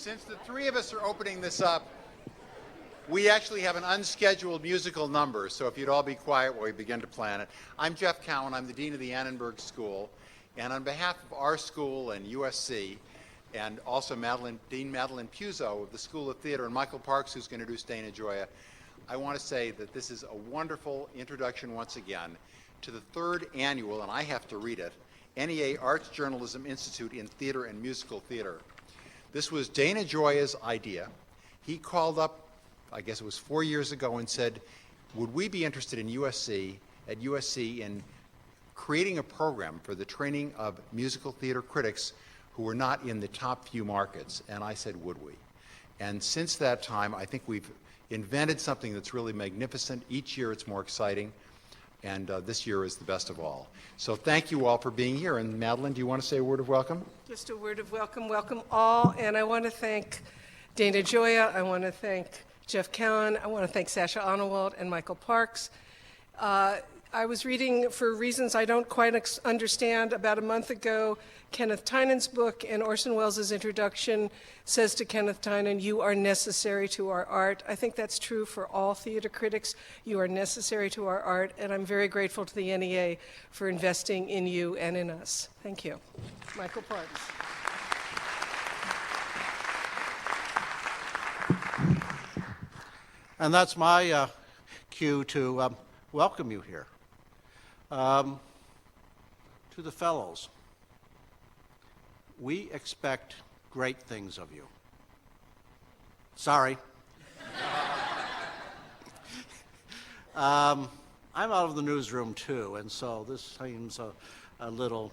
Since the three of us are opening this up, we actually have an unscheduled musical number, so if you'd all be quiet while we begin to plan it. I'm Jeff Cowan. I'm the Dean of the Annenberg School. And on behalf of our school and USC, and also Dean Madeline Puzo of the School of Theater, and Michael Parks, who's going to introduce Dana Gioia, I want to say that this is a wonderful introduction once again to the third annual, and I have to read it, NEA Arts Journalism Institute in Theater and Musical Theater. This was Dana Gioia's idea. He called up, I guess it was 4 years ago, and said, would we be interested in at USC in creating a program for the training of musical theater critics who were not in the top few markets? And I said, would we? And since that time, I think we've invented something that's really magnificent. Each year it's more exciting, and this year is the best of all. So thank you all for being here. And Madeline, do you want to say a word of welcome? Just a word of welcome. Welcome all. And I want to thank Dana Gioia. I want to thank Jeff Cowan. I want to thank Sasha Onewald and Michael Parks. I was reading, for reasons I don't quite understand, about a month ago, Kenneth Tynan's book, and Orson Welles' introduction says to Kenneth Tynan, "You are necessary to our art." I think that's true for all theater critics. You are necessary to our art, and I'm very grateful to the NEA for investing in you and in us. Thank you. Michael Parks. And that's my cue to welcome you here. To the fellows, we expect great things of you. Sorry. I'm out of the newsroom too, and so this seems a little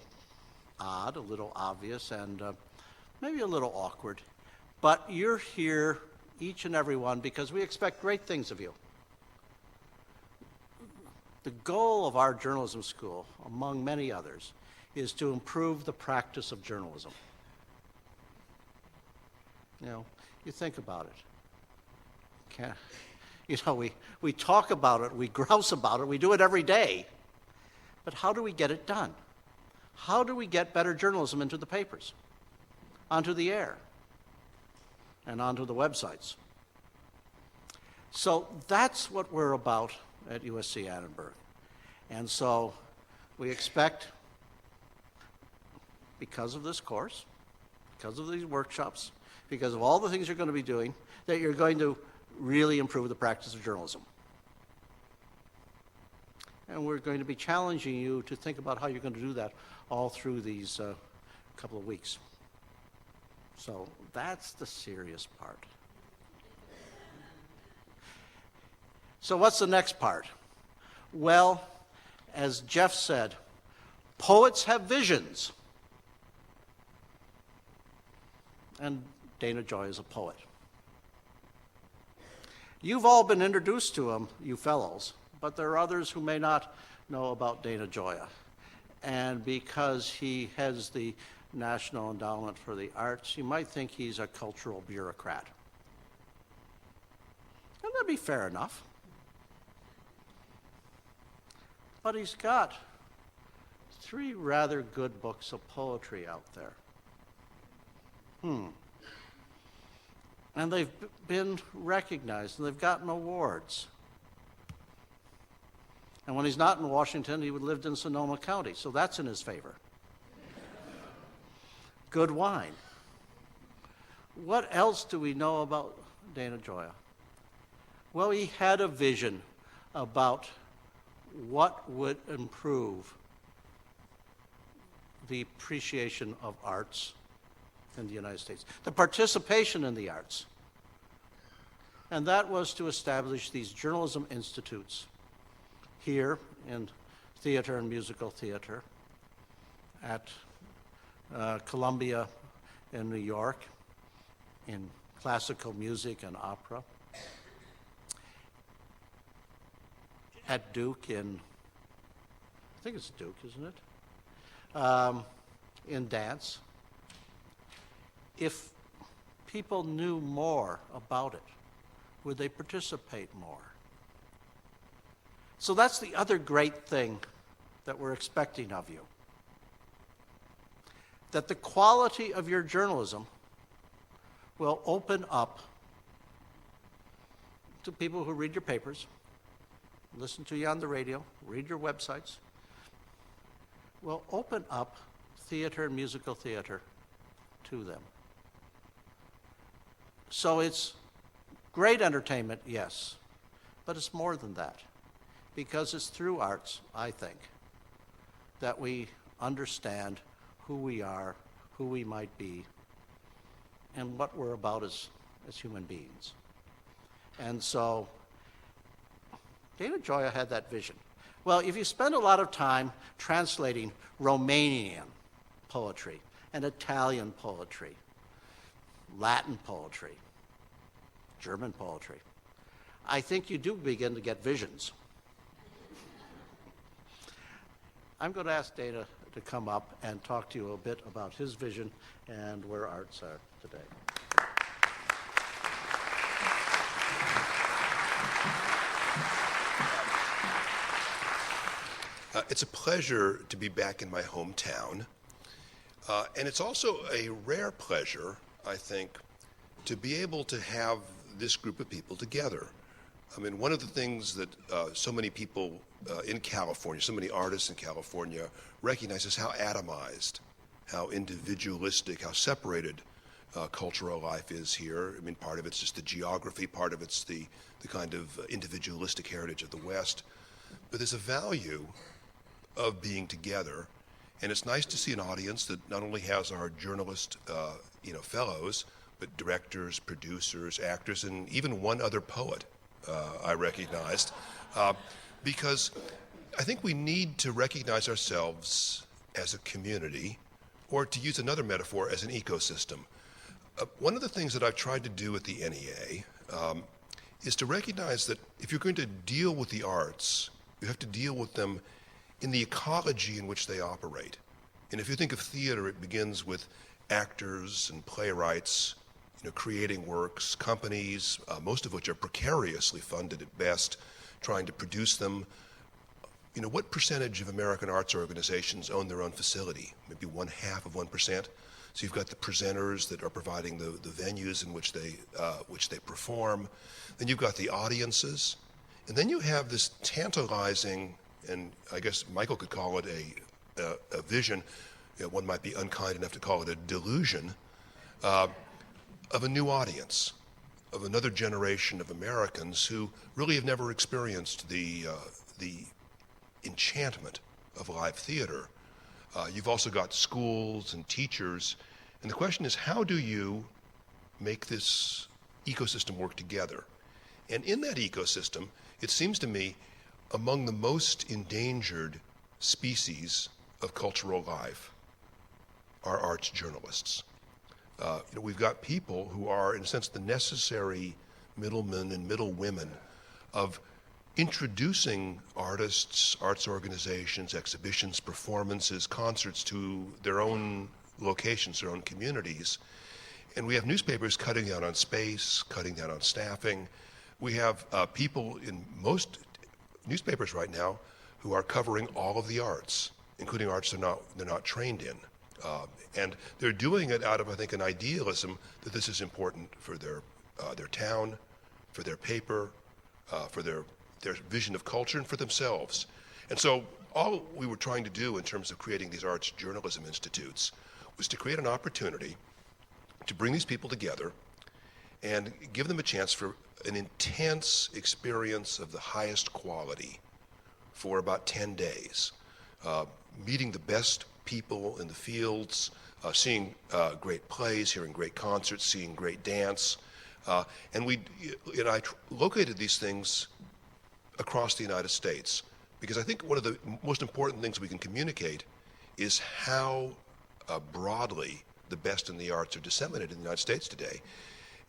odd, a little obvious, and maybe a little awkward. But you're here, each and every one, because we expect great things of you. The goal of our journalism school, among many others, is to improve the practice of journalism. You know, you think about it. We talk about it, we grouse about it, we do it every day. But how do we get it done? How do we get better journalism into the papers, onto the air, and onto the websites? So that's what we're about at USC Annenberg. And so we expect, because of this course, because of these workshops, because of all the things you're going to be doing, that you're going to really improve the practice of journalism. And we're going to be challenging you to think about how you're going to do that all through these couple of weeks. So that's the serious part. So what's the next part? Well, as Jeff said, poets have visions. And Dana Gioia is a poet. You've all been introduced to him, you fellows, but there are others who may not know about Dana Gioia. And because he heads the National Endowment for the Arts, you might think he's a cultural bureaucrat. And that'd be fair enough. But he's got 3 rather good books of poetry out there. And they've been recognized, and they've gotten awards. And when he's not in Washington, he lived in Sonoma County, so that's in his favor. Good wine. What else do we know about Dana Gioia? Well, he had a vision about what would improve the appreciation of arts in the United States, the participation in the arts. And that was to establish these journalism institutes here in theater and musical theater, at Columbia in New York, in classical music and opera, at Duke in, I think it's Duke, isn't it? In dance. If people knew more about it, would they participate more? So that's the other great thing that we're expecting of you. That the quality of your journalism will open up to people who read your papers, listen to you on the radio, read your websites, will open up theater and musical theater to them. So it's great entertainment, yes, but it's more than that, because it's through arts, I think, that we understand who we are, who we might be, and what we're about as human beings. And so David Gioia had that vision. Well, if you spend a lot of time translating Romanian poetry and Italian poetry, Latin poetry, German poetry, I think you do begin to get visions. I'm going to ask Dana to come up and talk to you a bit about his vision and where arts are today. It's a pleasure to be back in my hometown, and it's also a rare pleasure, I think, to be able to have this group of people together. I mean, one of the things that so many people in California, so many artists in California recognize is how atomized, how individualistic, how separated cultural life is here. I mean, part of it's just the geography, part of it's the kind of individualistic heritage of the West. But there's a value of being together, and it's nice to see an audience that not only has our journalist, fellows, but directors, producers, actors, and even one other poet I recognized, because I think we need to recognize ourselves as a community, or to use another metaphor, as an ecosystem. One of the things that I've tried to do at the NEA is to recognize that if you're going to deal with the arts, you have to deal with them in the ecology in which they operate. And if you think of theater, it begins with actors and playwrights, creating works, companies, most of which are precariously funded at best, trying to produce them. What percentage of American arts organizations own their own facility? Maybe 0.5%. So you've got the presenters that are providing the venues in which they perform. Then you've got the audiences. And then you have this tantalizing, and I guess Michael could call it a vision, one might be unkind enough to call it a delusion, of a new audience, of another generation of Americans who really have never experienced the enchantment of live theater. You've also got schools and teachers, and the question is, how do you make this ecosystem work together? And in that ecosystem, it seems to me, among the most endangered species of cultural life are arts journalists. We've got people who are, in a sense, the necessary middlemen and middlewomen of introducing artists, arts organizations, exhibitions, performances, concerts to their own locations, their own communities. And we have newspapers cutting down on space, cutting down on staffing. We have people in most newspapers right now who are covering all of the arts, including arts they're not trained in. And they're doing it out of, I think, an idealism that this is important for their town, for their paper, for their vision of culture, and for themselves. And so all we were trying to do in terms of creating these arts journalism institutes was to create an opportunity to bring these people together and give them a chance for an intense experience of the highest quality for about 10 days, meeting the best people in the fields, seeing great plays, hearing great concerts, seeing great dance. And I located these things across the United States, because I think one of the most important things we can communicate is how broadly the best in the arts are disseminated in the United States today.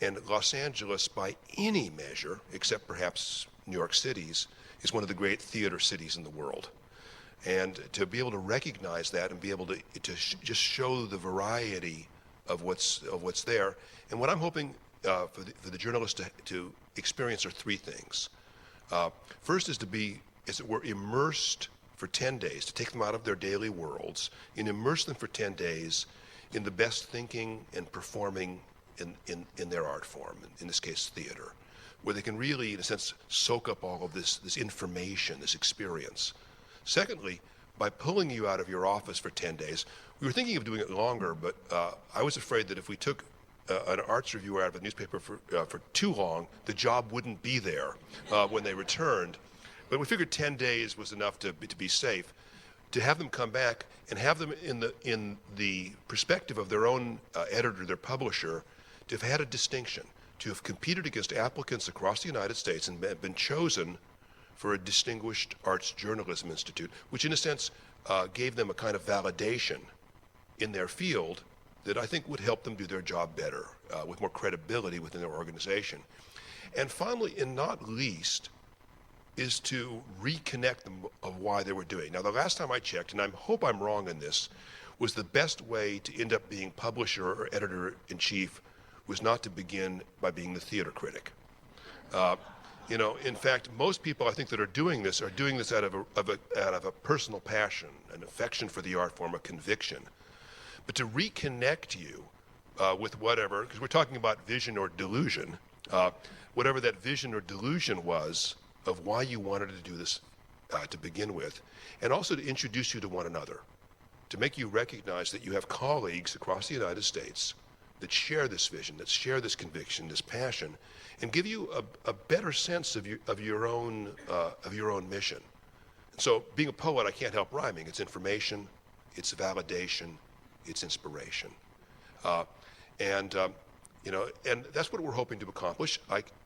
And Los Angeles, by any measure, except perhaps New York City's, is one of the great theater cities in the world. And to be able to recognize that and be able to just show the variety of what's there. And what I'm hoping for the journalists to experience are three things. First is to be, as it were, immersed for 10 days, to take them out of their daily worlds and immerse them for 10 days in the best thinking and performing in their art form, in this case theater, where they can really, in a sense, soak up all of this information, this experience. Secondly, by pulling you out of your office for 10 days, we were thinking of doing it longer, but I was afraid that if we took an arts reviewer out of the newspaper for too long, the job wouldn't be there when they returned. But we figured 10 days was enough to be safe. To have them come back and have them in the perspective of their own editor, their publisher, to have had a distinction, to have competed against applicants across the United States and been chosen for a distinguished arts journalism institute, which in a sense gave them a kind of validation in their field that I think would help them do their job better, with more credibility within their organization. And finally, and not least, is to reconnect them of why they were doing. Now, the last time I checked, and I hope I'm wrong in this, was the best way to end up being publisher or editor-in-chief was not to begin by being the theater critic. In fact, most people I think that are doing this out of a personal passion, an affection for the art form, a conviction. But to reconnect you with whatever, because we're talking about vision or delusion, whatever that vision or delusion was of why you wanted to do this to begin with, and also to introduce you to one another, to make you recognize that you have colleagues across the United States that share this vision, that share this conviction, this passion, and give you a better sense of your own mission. And so, being a poet, I can't help rhyming. It's information, it's validation, it's inspiration, and that's what we're hoping to accomplish.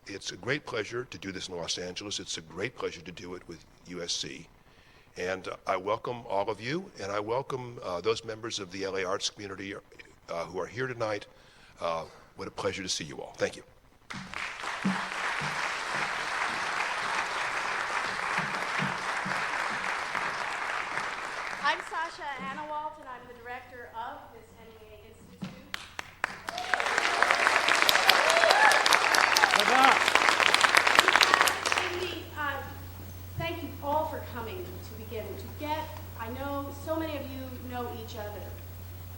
It's a great pleasure to do this in Los Angeles. It's a great pleasure to do it with USC. And I welcome all of you, and I welcome those members of the LA arts community who are here tonight. What a pleasure to see you all. Thank you. I'm Sasha Anawalt, and I'm the director of this NEA Institute. Cindy, thank you all for coming to begin. I know so many of you know each other.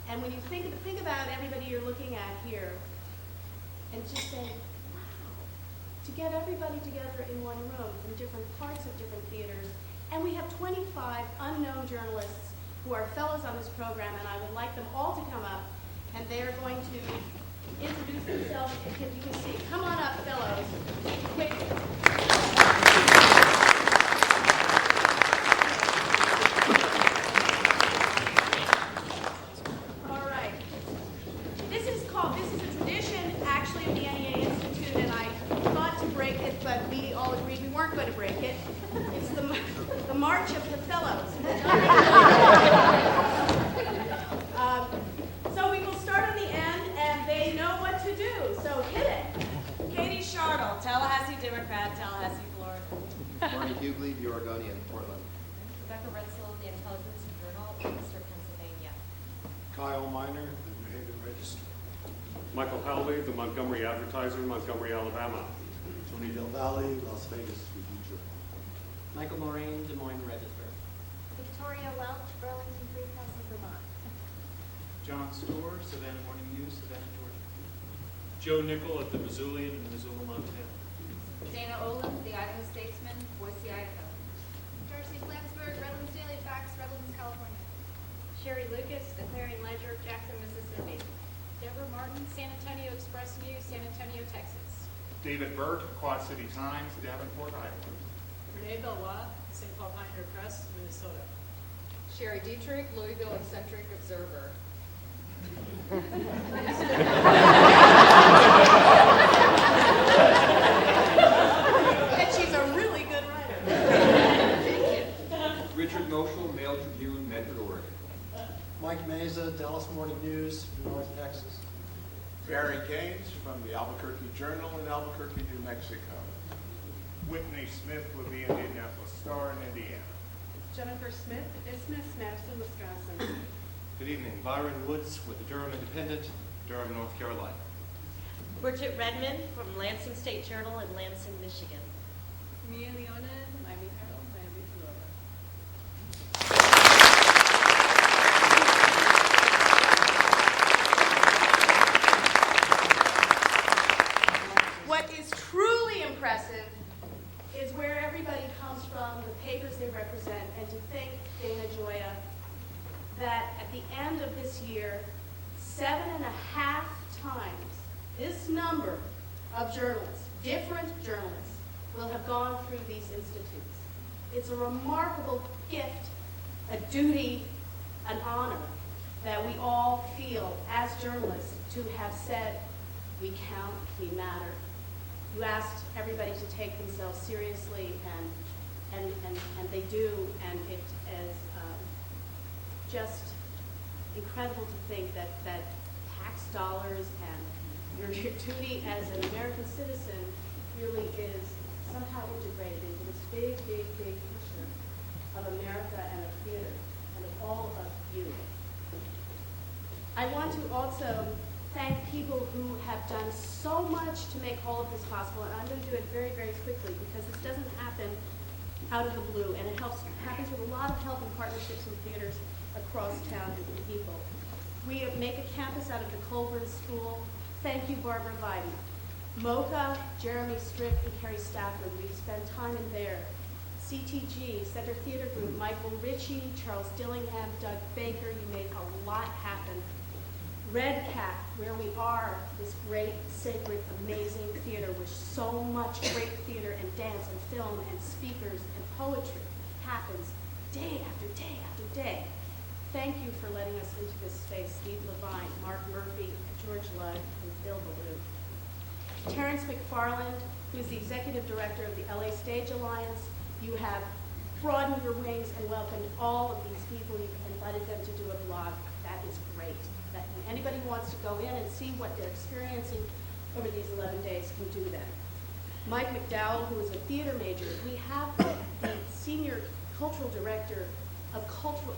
And when you think about everybody you're looking at here, and just say, wow, to get everybody together in one room from different parts of different theaters, and we have 25 unknown journalists who are fellows on this program, and I would like them all to come up, and they are going to introduce themselves, if you can see. Come on up, fellows. Quick. All right. This is a tradition, actually, of the NEA Institute, and I thought to break it, but we all agreed we weren't going to break it. It's the March of the Fellows. So we will start on the end, and they know what to do, so hit it. Katie Shardle, Tallahassee Democrat, Tallahassee, Florida. Marty Hughley, the Oregonian, Portland. Rebecca Retzel, The Intelligence Journal, Lancaster, Pennsylvania. Kyle Miner, the New Haven Register. Michael Howley, the Montgomery Advertiser, Montgomery, Alabama. Tony Del Valle, Las Vegas Review. Michael Moraine, Des Moines Register. Victoria Welch, Burlington Free Press of Vermont. John Storr, Savannah Morning News, Savannah, Georgia. Joe Nickel at the Missoulian in Missoula, Montana. Dana Olin, The Idaho Statesman, Boise, Idaho. Darcy Flansburgh, Redlands Daily Facts, Redlands, California. Sherry Lucas, The Clarion Ledger, Jackson, Mississippi. Deborah Martin, San Antonio Express News, San Antonio, Texas. David Burt, Quad City Times, Davenport, Iowa. Renee Bellois, St. Paul Pioneer Press, Minnesota. Sherry Dietrich, Louisville Eccentric Observer. And she's a really good writer. Richard Moschel, Mail Tribune, Medford, Oregon. Mike Meza, Dallas Morning News, North Texas. Barry Gaines from the Albuquerque Journal in Albuquerque, New Mexico. Whitney Smith with the Indianapolis Star in Indiana. Jennifer Smith, Isthmus, Madison, Wisconsin. Good evening. Byron Woods with the Durham Independent, Durham, North Carolina. Bridget Redmond from Lansing State Journal in Lansing, Michigan. Mia Leonen, Miami Herald, Miami, Florida. the end of this year, 7.5 times this number of journalists, different journalists, will have gone through these institutes. It's a remarkable gift, a duty, an honor that we all feel as journalists to have said, we count, we matter. You asked everybody to take themselves seriously, and they do, and it is just incredible to think that tax dollars and your duty as an American citizen really is somehow integrated into this big, big, big picture of America and of theater and of all of you. I want to also thank people who have done so much to make all of this possible, and I'm going to do it very, very quickly because this doesn't happen out of the blue, and it happens with a lot of help and partnerships with theaters across town and people. We make a campus out of the Colburn School. Thank you, Barbara Biden. MoCA, Jeremy Strick, and Carrie Stafford, we've spent time in there. CTG, Center Theater Group, Michael Ritchie, Charles Dillingham, Doug Baker, you made a lot happen. Red Cat, where we are, this great, sacred, amazing theater with so much great theater and dance and film and speakers and poetry happens day after day after day. Thank you for letting us into this space. Steve Levine, Mark Murphy, George Ludd, and Bill Ballou. Terrence McFarland, who is the Executive Director of the LA Stage Alliance. You have broadened your wings and welcomed all of these people. You've invited them to do a blog. That is great. That anybody who wants to go in and see what they're experiencing over these 11 days can do that. Mike McDowell, who is a theater major. We have the Senior Cultural Director of Cultural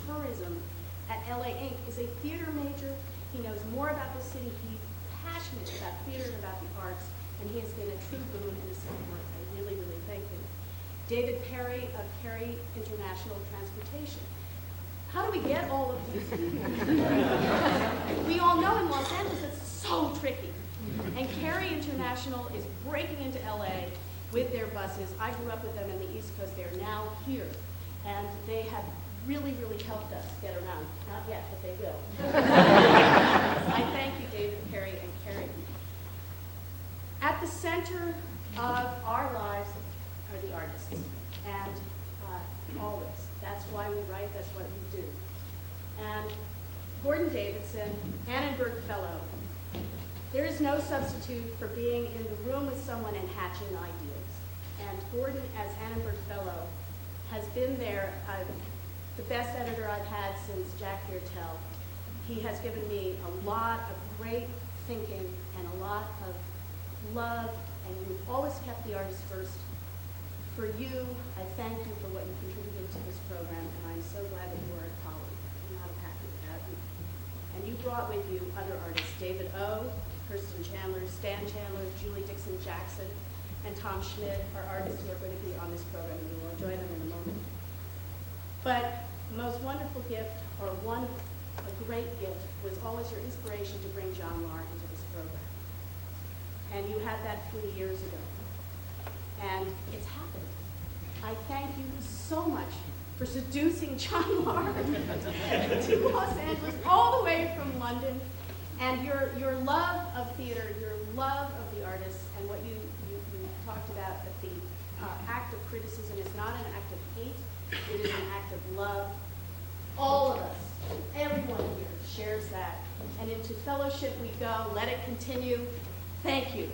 Tourism at LA Inc. is a theater major. He knows more about the city. He's passionate about theater and about the arts, and he has been a true boon in this work. I really, really thank him. David Perry of Perry International Transportation. How do we get all of these people? We all know in Los Angeles it's so tricky. And Perry International is breaking into LA with their buses. I grew up with them in the East Coast. They're now here. And they have really, really helped us get around. Not yet, but they will. I thank you, David, Perry, and Carrie. At the center of our lives are the artists. And always. That's why we write, that's what we do. And Gordon Davidson, Annenberg Fellow, there is no substitute for being in the room with someone and hatching ideas. And Gordon, as Annenberg Fellow, has been there, the best editor I've had since Jack Viertel. He has given me a lot of great thinking and a lot of love, and you've always kept the artist first. For you, I thank you for what you contributed to this program, and I'm so glad that you are a colleague. I'm not happy without you. And you brought with you other artists, David O., Kirsten Chandler, Stan Chandler, Julie Dixon Jackson, and Tom Schmidt are artists who are going to be on this program, and we will enjoy them in a moment. But the most wonderful gift, or a great gift, was always your inspiration to bring John Lahr into this program. And you had that 3 years ago. And it's happened. I thank you so much for seducing John Lahr to Los Angeles, all the way from London, and your love of theater, your love of the artists, and what you talked about, that the act of criticism is not an act of hate, it is an act of love. All of us, everyone here shares that. And into fellowship we go. Let it continue. Thank you.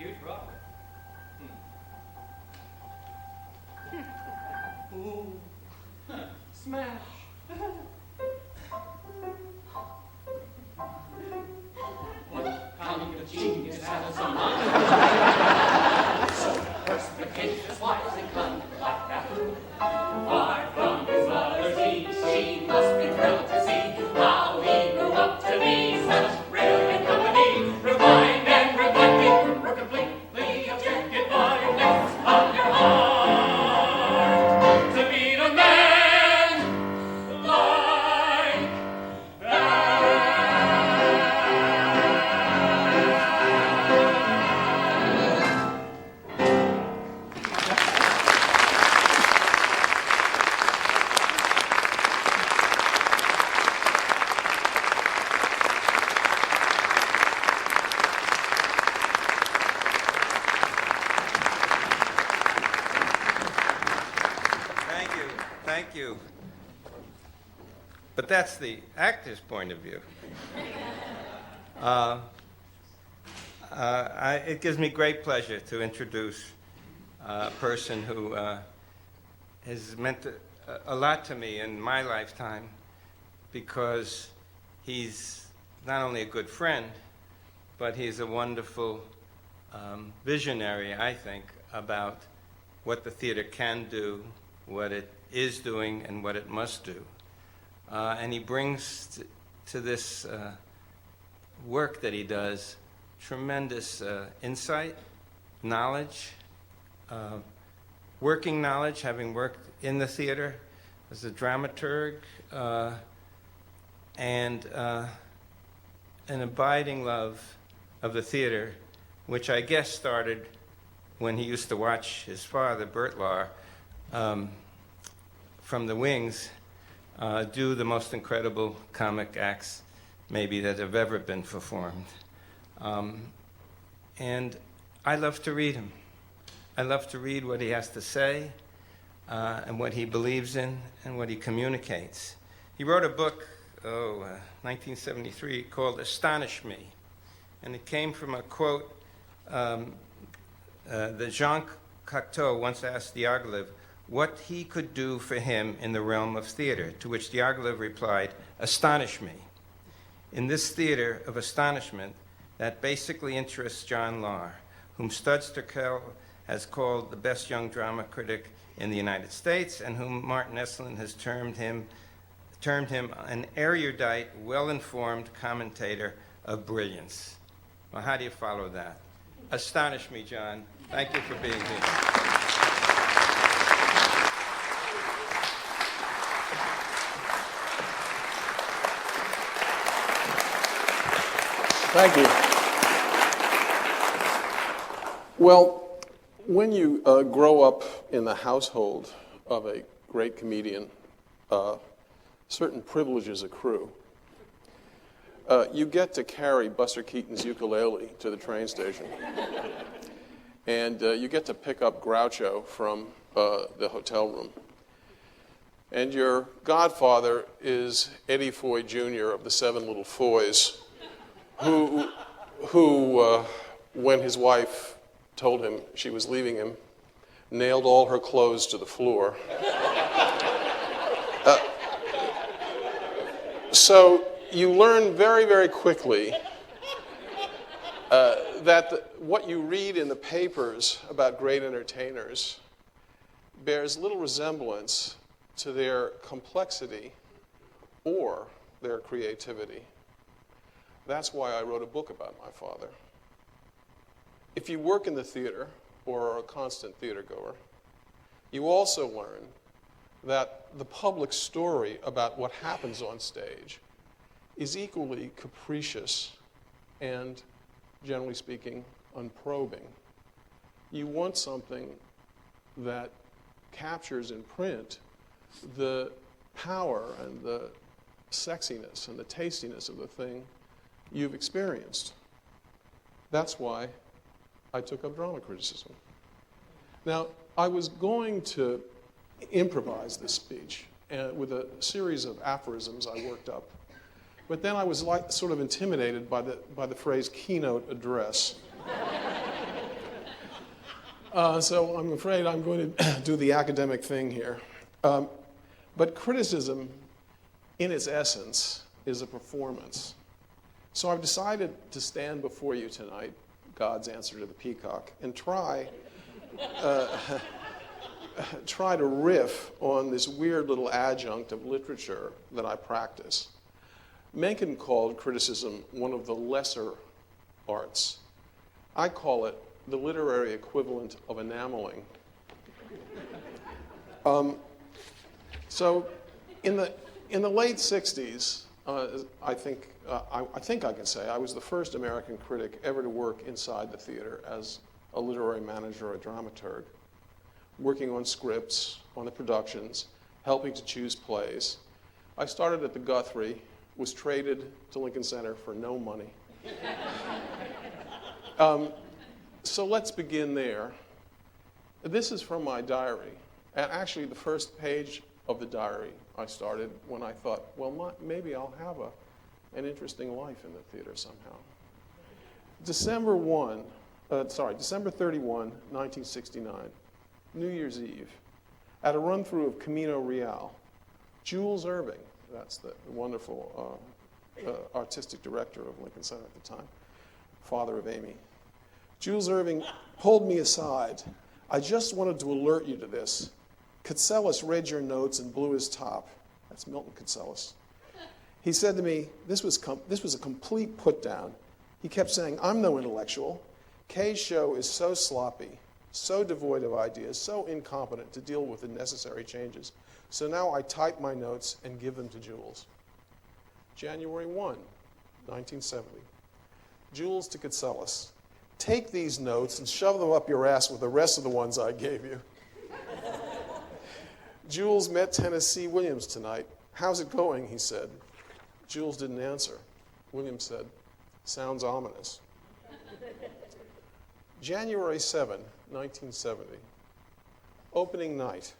Huge rock. Ooh. Smash. What kind of genius has a mind? So perspicacious, wise, and cunning like that. Far from his mother's knees, she must be thrilled to see how he grew up to be such brilliant company. Refined and reflecting, we're completely objected by lips of your heart. To meet a man like Thank you. But that's the actor's point of view. It gives me great pleasure to introduce a person who has meant a lot to me in my lifetime, because he's not only a good friend, but he's a wonderful visionary, I think, about what the theater can do, what it is doing, and what it must do. And he brings to this work that he does tremendous insight, knowledge, working knowledge, having worked in the theater as a dramaturg, and an abiding love of the theater, which I guess started when he used to watch his father, Bert Lahr, from the wings, do the most incredible comic acts maybe that have ever been performed. And I love to read him. I love to read what he has to say, and what he believes in, and what he communicates. He wrote a book, 1973, called Astonish Me. And it came from a quote that Jean Cocteau once asked Diaghilev what he could do for him in the realm of theater, to which Diaghilev replied, "Astonish me." In this theater of astonishment, that basically interests John Lahr, whom Studs Terkel has called the best young drama critic in the United States, and whom Martin Esslin has termed him an erudite, well-informed commentator of brilliance. Well, how do you follow that? Astonish me, John. Thank you for being here. Thank you. Well, when you grow up in the household of a great comedian, certain privileges accrue. You get to carry Buster Keaton's ukulele to the train station. And you get to pick up Groucho from the hotel room. And your godfather is Eddie Foy Jr. of the Seven Little Foys, who when his wife told him she was leaving him, nailed all her clothes to the floor. So you learn very, very quickly that what you read in the papers about great entertainers bears little resemblance to their complexity or their creativity. That's why I wrote a book about my father. If you work in the theater or are a constant theater goer, you also learn that the public story about what happens on stage is equally capricious and, generally speaking, unprobing. You want something that captures in print the power and the sexiness and the tastiness of the thing you've experienced. That's why I took up drama criticism. Now, I was going to improvise this speech with a series of aphorisms I worked up, but then I was sort of intimidated by the phrase keynote address. So I'm afraid I'm going to do the academic thing here. But criticism, in its essence, is a performance. So I've decided to stand before you tonight, God's answer to the peacock, and try to riff on this weird little adjunct of literature that I practice. Mencken called criticism one of the lesser arts. I call it the literary equivalent of enameling. So in the late 60s, I think I can say I was the first American critic ever to work inside the theater as a literary manager or a dramaturg, working on scripts, on the productions, helping to choose plays. I started at the Guthrie, was traded to Lincoln Center for no money. So let's begin there. This is from my diary. And actually, the first page of the diary I started when I thought, well, maybe I'll have an interesting life in the theater somehow. December 31, 1969, New Year's Eve, at a run-through of Camino Real, Jules Irving, that's the wonderful artistic director of Lincoln Center at the time, father of Amy. Jules Irving pulled me aside. I just wanted to alert you to this. Katselas read your notes and blew his top. That's Milton Katselas. He said to me, this was a complete put-down. He kept saying, I'm no intellectual. Kay's show is so sloppy, so devoid of ideas, so incompetent to deal with the necessary changes. So now I type my notes and give them to Jules. January 1, 1970. Jules to Katselas. Take these notes and shove them up your ass with the rest of the ones I gave you. Jules met Tennessee Williams tonight. How's it going, he said. Jules didn't answer. Williams said, sounds ominous. January 7, 1970. Opening night.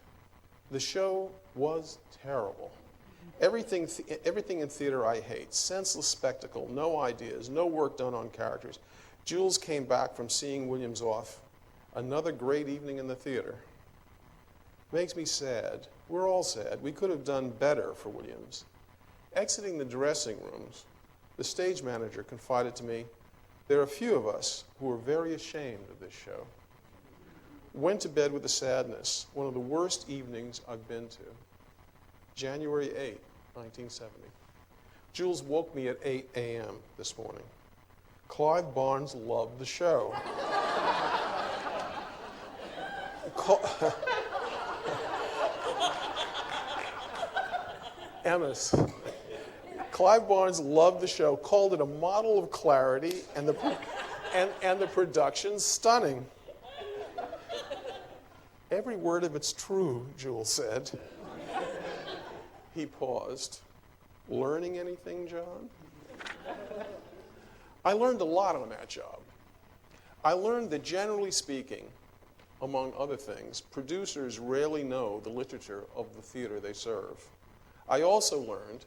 The show was terrible. Everything in theater I hate. Senseless spectacle, no ideas, no work done on characters. Jules came back from seeing Williams off. Another great evening in the theater. Makes me sad. We're all sad. We could have done better for Williams. Exiting the dressing rooms, the stage manager confided to me, there are a few of us who are very ashamed of this show. Went to bed with a sadness, one of the worst evenings I've been to. January 8, 1970. Jules woke me at 8 a.m. this morning. Clive Barnes loved the show. Emmis. Clive Barnes loved the show, called it a model of clarity, and the production stunning. Every word of it's true, Jules said. He paused. Learning anything, John? I learned a lot on that job. I learned that, generally speaking, among other things, producers rarely know the literature of the theater they serve. I also learned,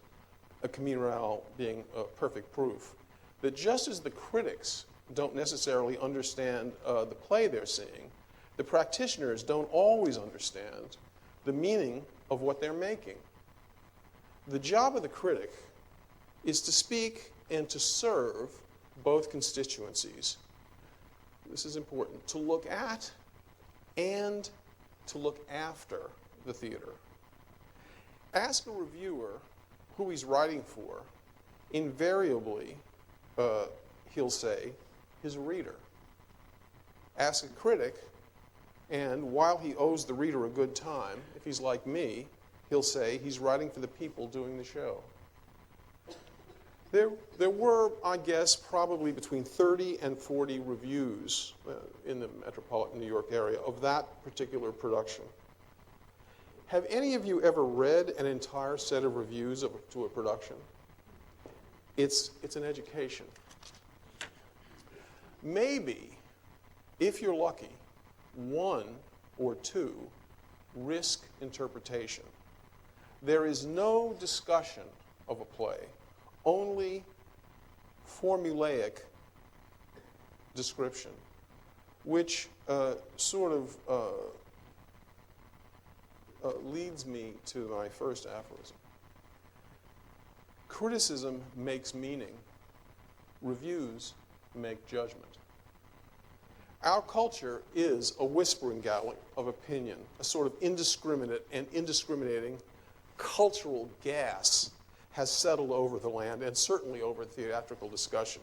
a Camino Real being perfect proof, that just as the critics don't necessarily understand the play they're seeing, the practitioners don't always understand the meaning of what they're making. The job of the critic is to speak and to serve both constituencies. This is important, to look at and to look after the theater. Ask a reviewer who he's writing for. Invariably, he'll say, his reader. Ask a critic, and while he owes the reader a good time, if he's like me, he'll say he's writing for the people doing the show. There were, I guess, probably between 30 and 40 reviews in the metropolitan New York area of that particular production. Have any of you ever read an entire set of reviews to a production? It's an education. Maybe, if you're lucky, one or two risk interpretation. There is no discussion of a play, only formulaic description. which sort of leads me to my first aphorism. Criticism makes meaning. Reviews make judgment. Our culture is a whispering gallery of opinion, a sort of indiscriminate and indiscriminating cultural gas has settled over the land and certainly over theatrical discussion.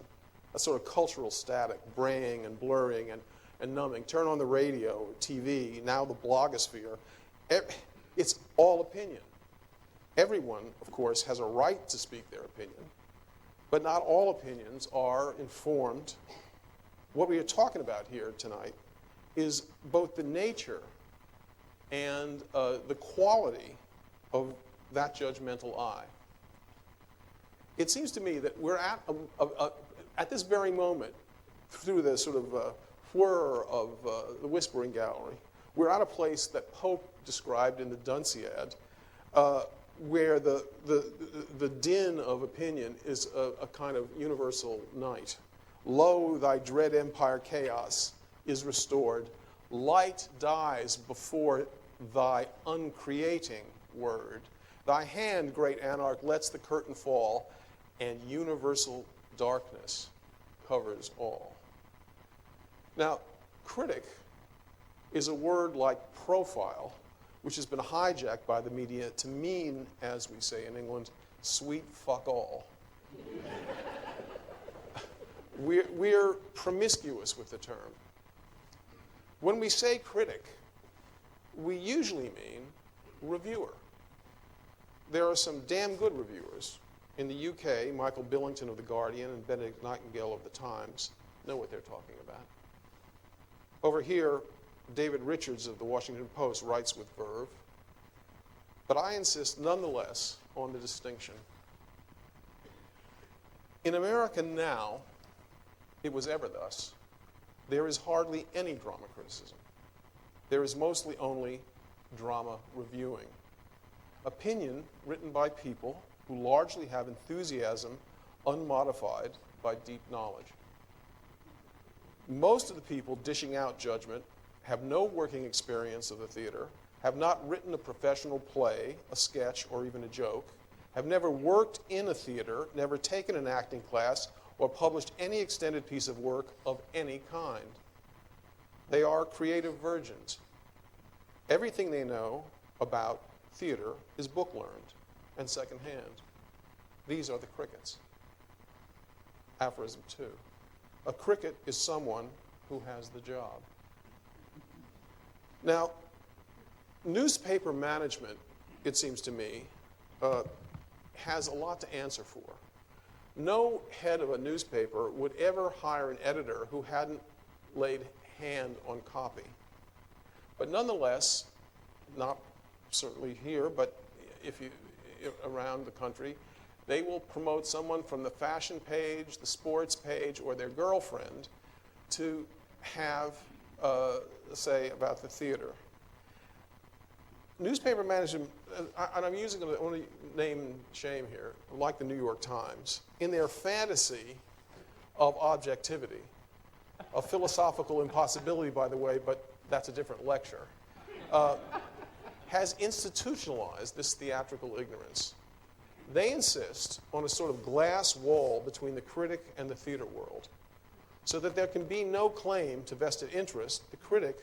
A sort of cultural static, braying and blurring and numbing. Turn on the radio, TV, now the blogosphere. It's all opinion. Everyone, of course, has a right to speak their opinion, but not all opinions are informed. What we are talking about here tonight is both the nature and the quality of that judgmental eye. It seems to me that we're at this very moment, through the sort of whir of the whispering gallery, we're at a place that Pope described in the Dunciad, where the din of opinion is a kind of universal night. Lo, thy dread empire chaos is restored. Light dies before thy uncreating word. Thy hand, great anarch, lets the curtain fall, and universal darkness covers all. Now, critic is a word like profile, which has been hijacked by the media to mean, as we say in England, sweet fuck all. We're promiscuous with the term. When we say critic, we usually mean reviewer. There are some damn good reviewers. In the UK, Michael Billington of The Guardian and Benedict Nightingale of The Times know what they're talking about. Over here, David Richards of The Washington Post writes with verve. But I insist nonetheless on the distinction. In America now, it was ever thus, there is hardly any drama criticism. There is mostly only drama reviewing. Opinion written by people who largely have enthusiasm unmodified by deep knowledge. Most of the people dishing out judgment have no working experience of the theater, have not written a professional play, a sketch, or even a joke, have never worked in a theater, never taken an acting class, or published any extended piece of work of any kind. They are creative virgins. Everything they know about theater is book learned and secondhand. These are the crickets. Aphorism 2. A cricket is someone who has the job. Now, newspaper management, it seems to me, has a lot to answer for. No head of a newspaper would ever hire an editor who hadn't laid hand on copy. But nonetheless, not certainly here, but if you around the country, they will promote someone from the fashion page, the sports page, or their girlfriend to have say about the theater. Newspaper management, and I'm using only name and shame here, like the New York Times, in their fantasy of objectivity, of philosophical impossibility, by the way, but that's a different lecture, has institutionalized this theatrical ignorance. They insist on a sort of glass wall between the critic and the theater world, so that there can be no claim to vested interest. The critic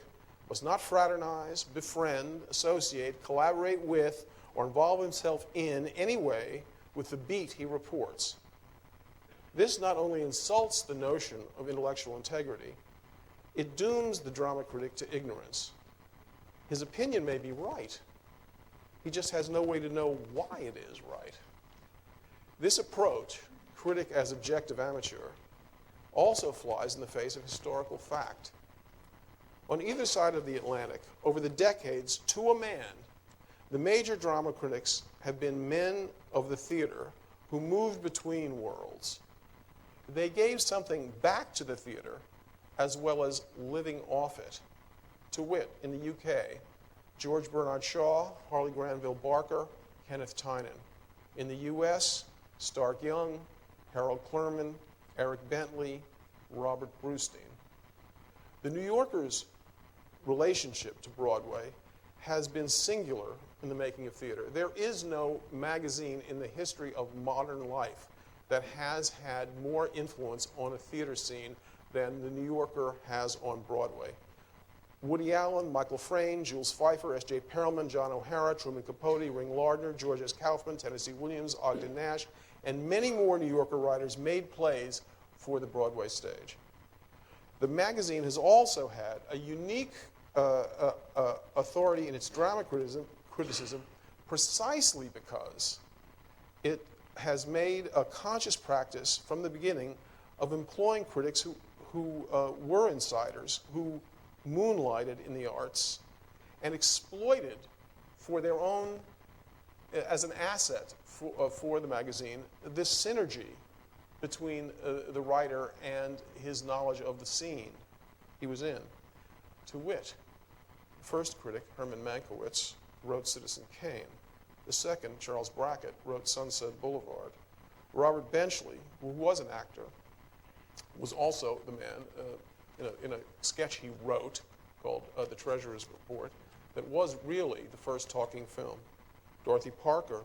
must not fraternize, befriend, associate, collaborate with, or involve himself in any way with the beat he reports. This not only insults the notion of intellectual integrity, it dooms the drama critic to ignorance. His opinion may be right. He just has no way to know why it is right. This approach, critic as objective amateur, also flies in the face of historical fact. On either side of the Atlantic, over the decades, to a man, the major drama critics have been men of the theater who moved between worlds. They gave something back to the theater as well as living off it. To wit, in the UK, George Bernard Shaw, Harley Granville Barker, Kenneth Tynan. In the US, Stark Young, Harold Clurman, Eric Bentley, Robert Brustein. The New Yorker's relationship to Broadway has been singular in the making of theater. There is no magazine in the history of modern life that has had more influence on a theater scene than the New Yorker has on Broadway. Woody Allen, Michael Frayn, Jules Feiffer, S.J. Perelman, John O'Hara, Truman Capote, Ring Lardner, George S. Kaufman, Tennessee Williams, Ogden Nash, and many more New Yorker writers made plays for the Broadway stage. The magazine has also had a unique authority in its drama criticism precisely because it has made a conscious practice from the beginning of employing critics who were insiders, who moonlighted in the arts and exploited for their own, as an asset for the magazine, this synergy between the writer and his knowledge of the scene he was in. To wit, the first critic, Herman Mankiewicz, wrote Citizen Kane. The second, Charles Brackett, wrote Sunset Boulevard. Robert Benchley, who was an actor, was also the man in a sketch he wrote called The Treasurer's Report that was really the first talking film. Dorothy Parker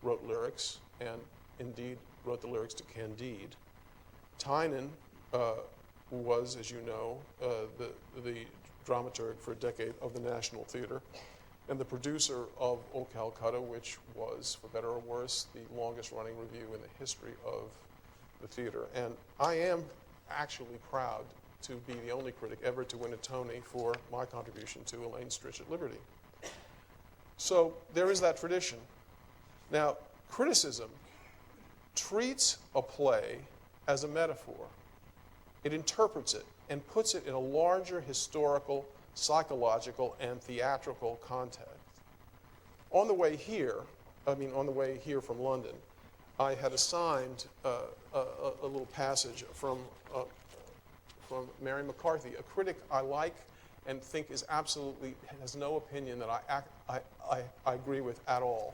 wrote lyrics and indeed wrote the lyrics to Candide. Tynan was, as you know, the dramaturg for a decade of the National Theater and the producer of O Calcutta, which was, for better or worse, the longest running review in the history of the theater. And I am actually proud to be the only critic ever to win a Tony for my contribution to Elaine Stritch at Liberty. So there is that tradition. Now, criticism treats a play as a metaphor. It interprets it and puts it in a larger historical, psychological, and theatrical context. On the way here from London, I had assigned a little passage from Mary McCarthy, a critic I like and think is absolutely, has no opinion that I agree with at all.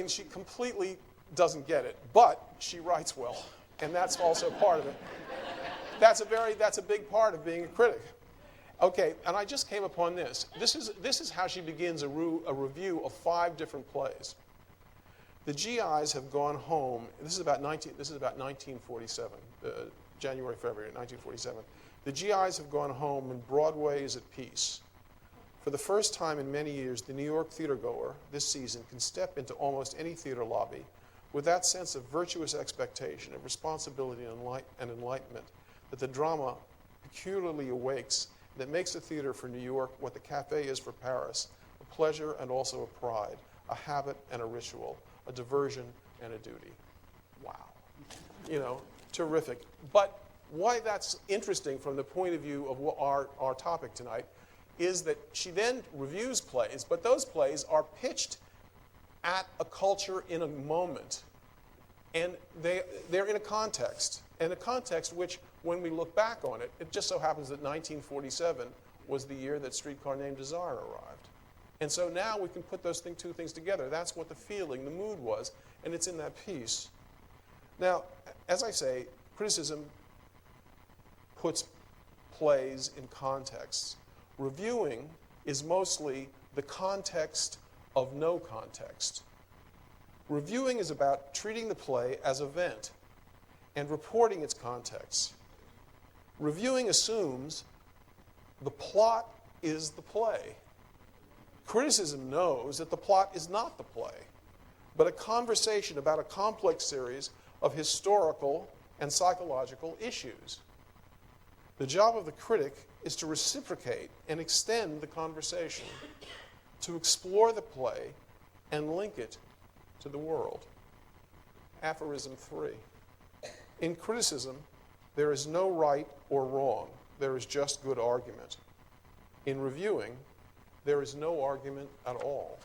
She completely doesn't get it, but she writes well, and that's also part of it. That's a big part of being a critic. Okay, and I just came upon this. This is how she begins a review of 5 different plays. The GIs have gone home. This is about 1947, January, February 1947. The GIs have gone home, and Broadway is at peace. For the first time in many years, the New York theatergoer this season can step into almost any theater lobby with that sense of virtuous expectation, of responsibility and enlightenment that the drama peculiarly awakes, that makes a theater for New York what the cafe is for Paris, a pleasure and also a pride, a habit and a ritual, a diversion and a duty. Wow. Terrific. But why that's interesting from the point of view of what our topic tonight is that she then reviews plays, but those plays are pitched at a culture in a moment. And they're in a context, and a context which, when we look back on it, it just so happens that 1947 was the year that Streetcar Named Desire arrived. And so now we can put those two things together. That's what the feeling, the mood was, and it's in that piece. Now, as I say, criticism puts plays in contexts. Reviewing is mostly the context of no context. Reviewing is about treating the play as an event and reporting its context. Reviewing assumes the plot is the play. Criticism knows that the plot is not the play, but a conversation about a complex series of historical and psychological issues. The job of the critic is to reciprocate and extend the conversation, to explore the play and link it to the world. Aphorism 3. In criticism, there is no right or wrong. There is just good argument. In reviewing, there is no argument at all.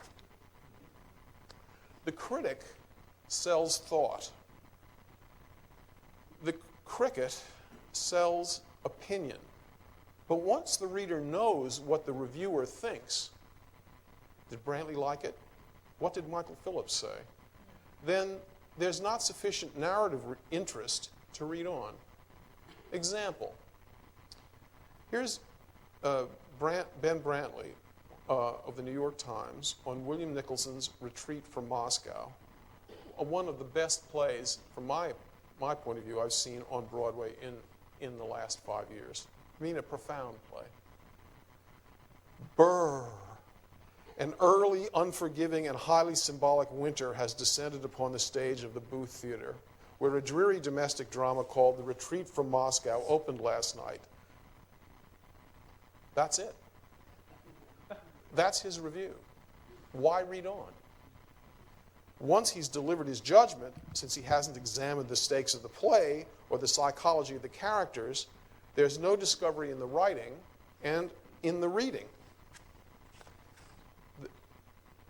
The critic sells thought. The cricket sells opinion. But once the reader knows what the reviewer thinks, did Brantley like it? What did Michael Phillips say? Then there's not sufficient narrative interest to read on. Example, Here's Ben Brantley of the New York Times on William Nicholson's Retreat from Moscow, one of the best plays, from my point of view, I've seen on Broadway in the last 5 years. I mean, a profound play. Brrr. An early, unforgiving, and highly symbolic winter has descended upon the stage of the Booth Theater, where a dreary domestic drama called The Retreat from Moscow opened last night. That's it. That's his review. Why read on? Once he's delivered his judgment, since he hasn't examined the stakes of the play or the psychology of the characters, there's no discovery in the writing and in the reading.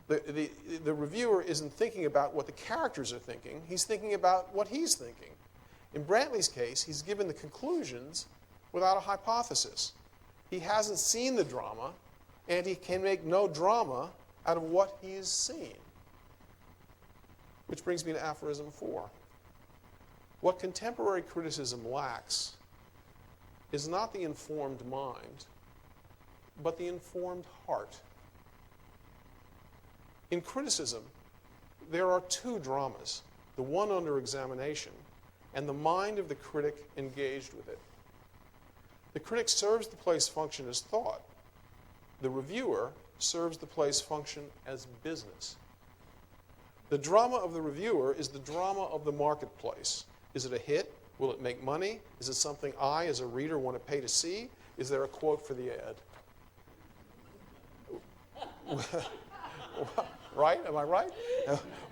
The reviewer isn't thinking about what the characters are thinking. He's thinking about what he's thinking. In Brantley's case, he's given the conclusions without a hypothesis. He hasn't seen the drama, and he can make no drama out of what he's seen. Which brings me to aphorism 4. What contemporary criticism lacks is not the informed mind, but the informed heart. In criticism, there are two dramas, the one under examination and the mind of the critic engaged with it. The critic serves the play's function as thought. The reviewer serves the play's function as business. The drama of the reviewer is the drama of the marketplace. Is it a hit? Will it make money? Is it something I, as a reader, want to pay to see? Is there a quote for the ad? Right? Am I right?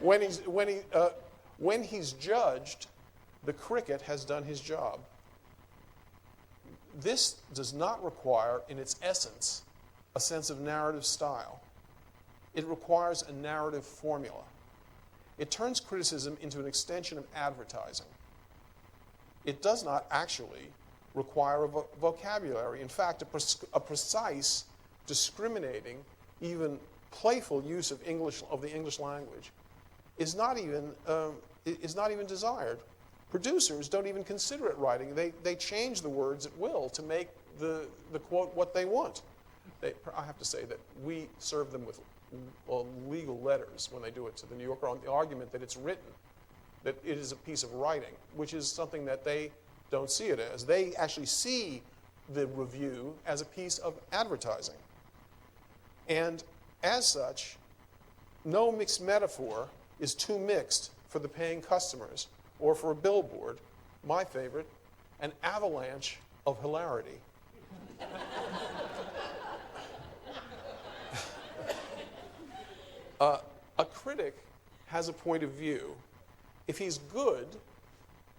When he's judged, the cricket has done his job. This does not require, in its essence, a sense of narrative style. It requires a narrative formula. It turns criticism into an extension of advertising. It does not actually require a vocabulary. In fact, a precise, discriminating, even playful use of the English language is not even desired. Producers don't even consider it writing. They change the words at will to make the quote what they want. I have to say that we serve them with legal letters when they do it to the New Yorker on the argument that it's written, that it is a piece of writing, which is something that they don't see it as. They actually see the review as a piece of advertising. And as such, no mixed metaphor is too mixed for the paying customers or for a billboard. My favorite, an avalanche of hilarity. A critic has a point of view. If he's good,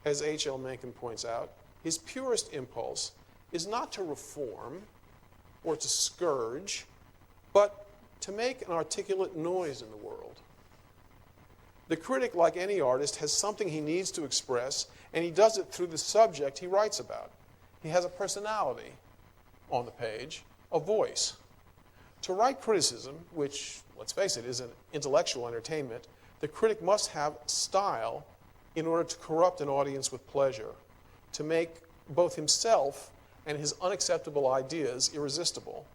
as H.L. Mencken points out, his purest impulse is not to reform or to scourge, but to make an articulate noise in the world. The critic, like any artist, has something he needs to express, and he does it through the subject he writes about. He has a personality on the page, a voice. To write criticism, which, let's face it, is an intellectual entertainment, the critic must have style in order to corrupt an audience with pleasure, to make both himself and his unacceptable ideas irresistible.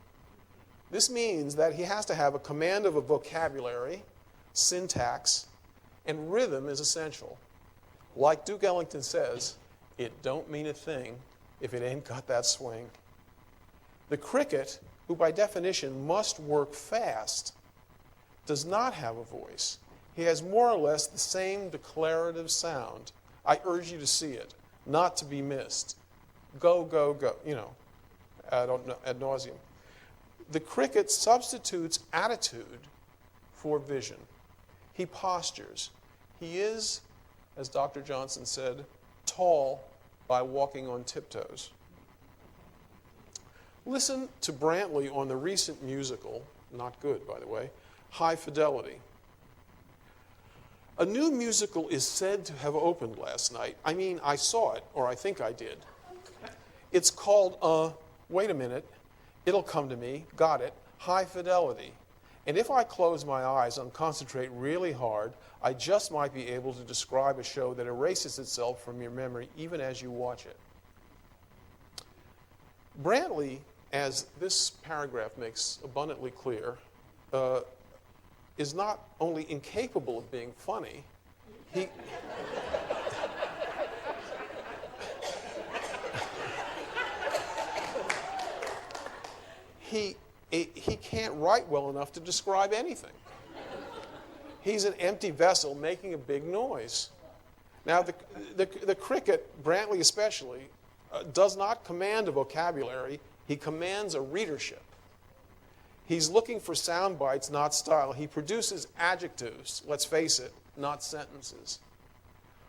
This means that he has to have a command of a vocabulary, syntax, and rhythm is essential. Like Duke Ellington says, it don't mean a thing if it ain't got that swing. The cricket, who by definition must work fast, does not have a voice. He has more or less the same declarative sound. I urge you to see it, not to be missed. Go, go, go, ad nauseum. The cricket substitutes attitude for vision. He postures. He is, as Dr. Johnson said, tall by walking on tiptoes. Listen to Brantley on the recent musical, not good, by the way, High Fidelity. A new musical is said to have opened last night. I mean, I saw it, or I think I did. It's called, wait a minute, it'll come to me, got it, High Fidelity. And if I close my eyes and concentrate really hard, I just might be able to describe a show that erases itself from your memory even as you watch it. Brantley, as this paragraph makes abundantly clear, is not only incapable of being funny, he can't write well enough to describe anything. He's an empty vessel making a big noise. Now, the cricket, Brantley especially, does not command a vocabulary. He commands a readership. He's looking for sound bites, not style. He produces adjectives, let's face it, not sentences.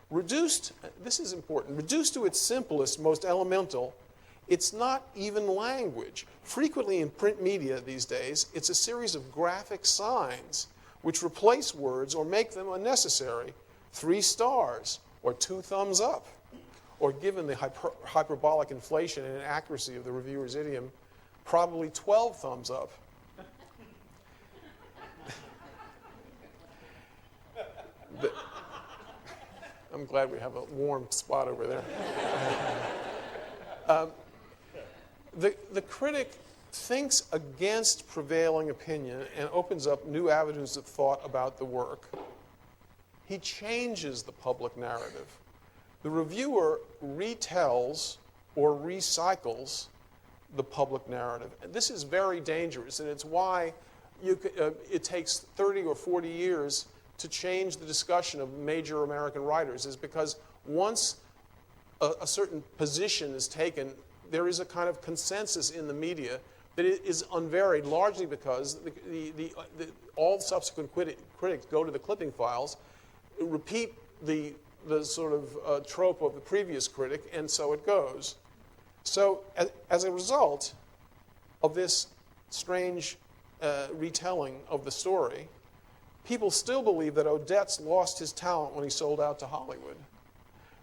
Reduced, this is important, reduced to its simplest, most elemental, it's not even language. Frequently in print media these days, it's a series of graphic signs which replace words or make them unnecessary. 3 stars, or 2 thumbs up, or given the hyperbolic inflation and inaccuracy of the reviewer's idiom, probably 12 thumbs up. I'm glad we have a warm spot over there. The critic thinks against prevailing opinion and opens up new avenues of thought about the work. He changes the public narrative. The reviewer retells or recycles the public narrative. And this is very dangerous, and it's why it takes 30 or 40 years to change the discussion of major American writers, is because once a certain position is taken, there is a kind of consensus in the media that it is unvaried, largely because all subsequent critics go to the clipping files, repeat the sort of trope of the previous critic, and so it goes. So as a result of this strange retelling of the story, people still believe that Odets lost his talent when he sold out to Hollywood,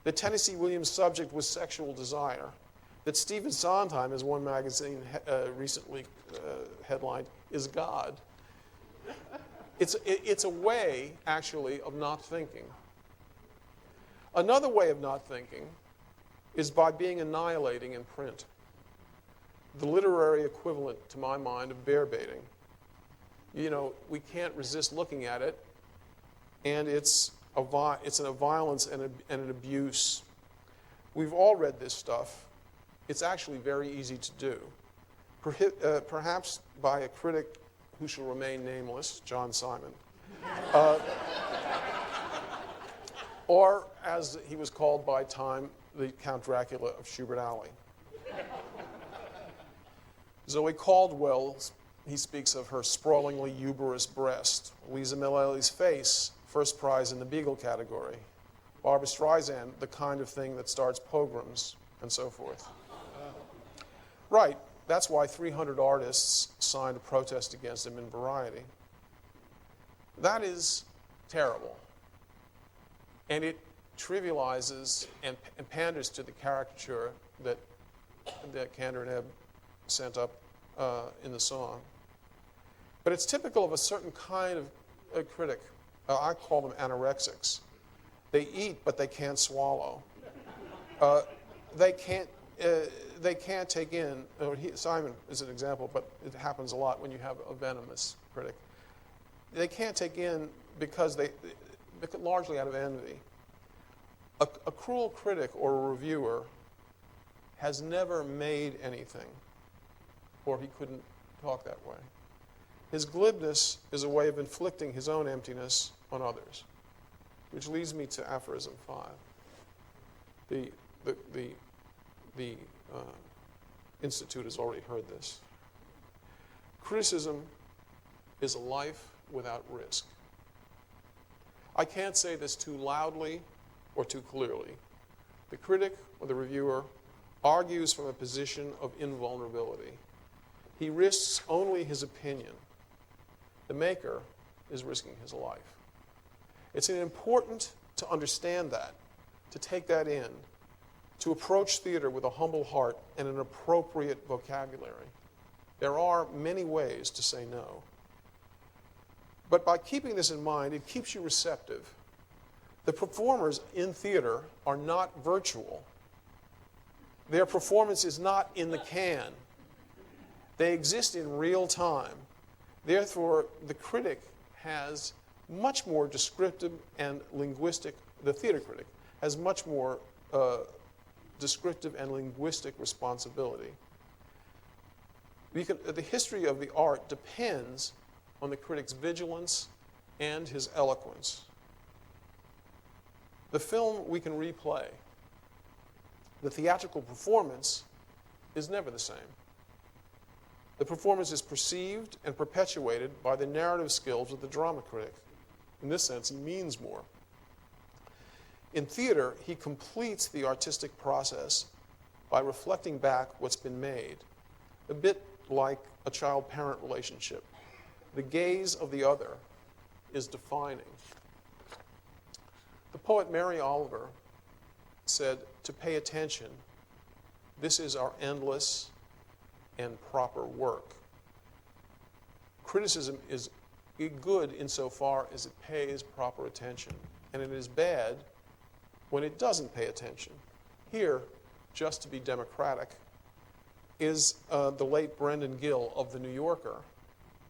that Tennessee Williams' subject was sexual desire, that Stephen Sondheim, as one magazine recently headlined, is God. It's a way, actually, of not thinking. Another way of not thinking is by being annihilating in print. The literary equivalent, to my mind, of bear baiting. You know, we can't resist looking at it, and it's a violence and an abuse. We've all read this stuff. It's actually very easy to do. Perhaps by a critic who shall remain nameless, John Simon. Or, as he was called by Time, the Count Dracula of Schubert Alley. Zoe Caldwell, he speaks of her sprawlingly uberous breast. Lisa Minnelli's face, first prize in the Beagle category. Barbra Streisand, the kind of thing that starts pogroms, and so forth. Right, that's why 300 artists signed a protest against him in Variety. That is terrible. And it trivializes and panders to the caricature that Kander and Ebb sent up in the song. But it's typical of a certain kind of a critic. I call them anorexics. They eat, but they can't swallow. They can't take in, Simon is an example, but it happens a lot when you have a venomous critic. They can't take in because largely out of envy. A cruel critic or a reviewer has never made anything, or he couldn't talk that way. His glibness is a way of inflicting his own emptiness on others, which leads me to aphorism 5. The Institute has already heard this. Criticism is a life without risk. I can't say this too loudly or too clearly. The critic or the reviewer argues from a position of invulnerability. He risks only his opinion. The maker is risking his life. It's important to understand that, to take that in, to approach theater with a humble heart and an appropriate vocabulary. There are many ways to say no. But by keeping this in mind, it keeps you receptive. The performers in theater are not virtual. Their performance is not in the can. They exist in real time. Therefore, the critic has much more descriptive and linguistic, the theater critic has much more descriptive and linguistic responsibility. The history of the art depends on the critic's vigilance and his eloquence. The film we can replay. The theatrical performance is never the same. The performance is perceived and perpetuated by the narrative skills of the drama critic. In this sense, he means more. In theater, he completes the artistic process by reflecting back what's been made, a bit like a child-parent relationship. The gaze of the other is defining. The poet Mary Oliver said, "To pay attention, this is our endless and proper work." Criticism is good insofar as it pays proper attention, and it is bad when it doesn't pay attention. Here, just to be democratic, is the late Brendan Gill of The New Yorker,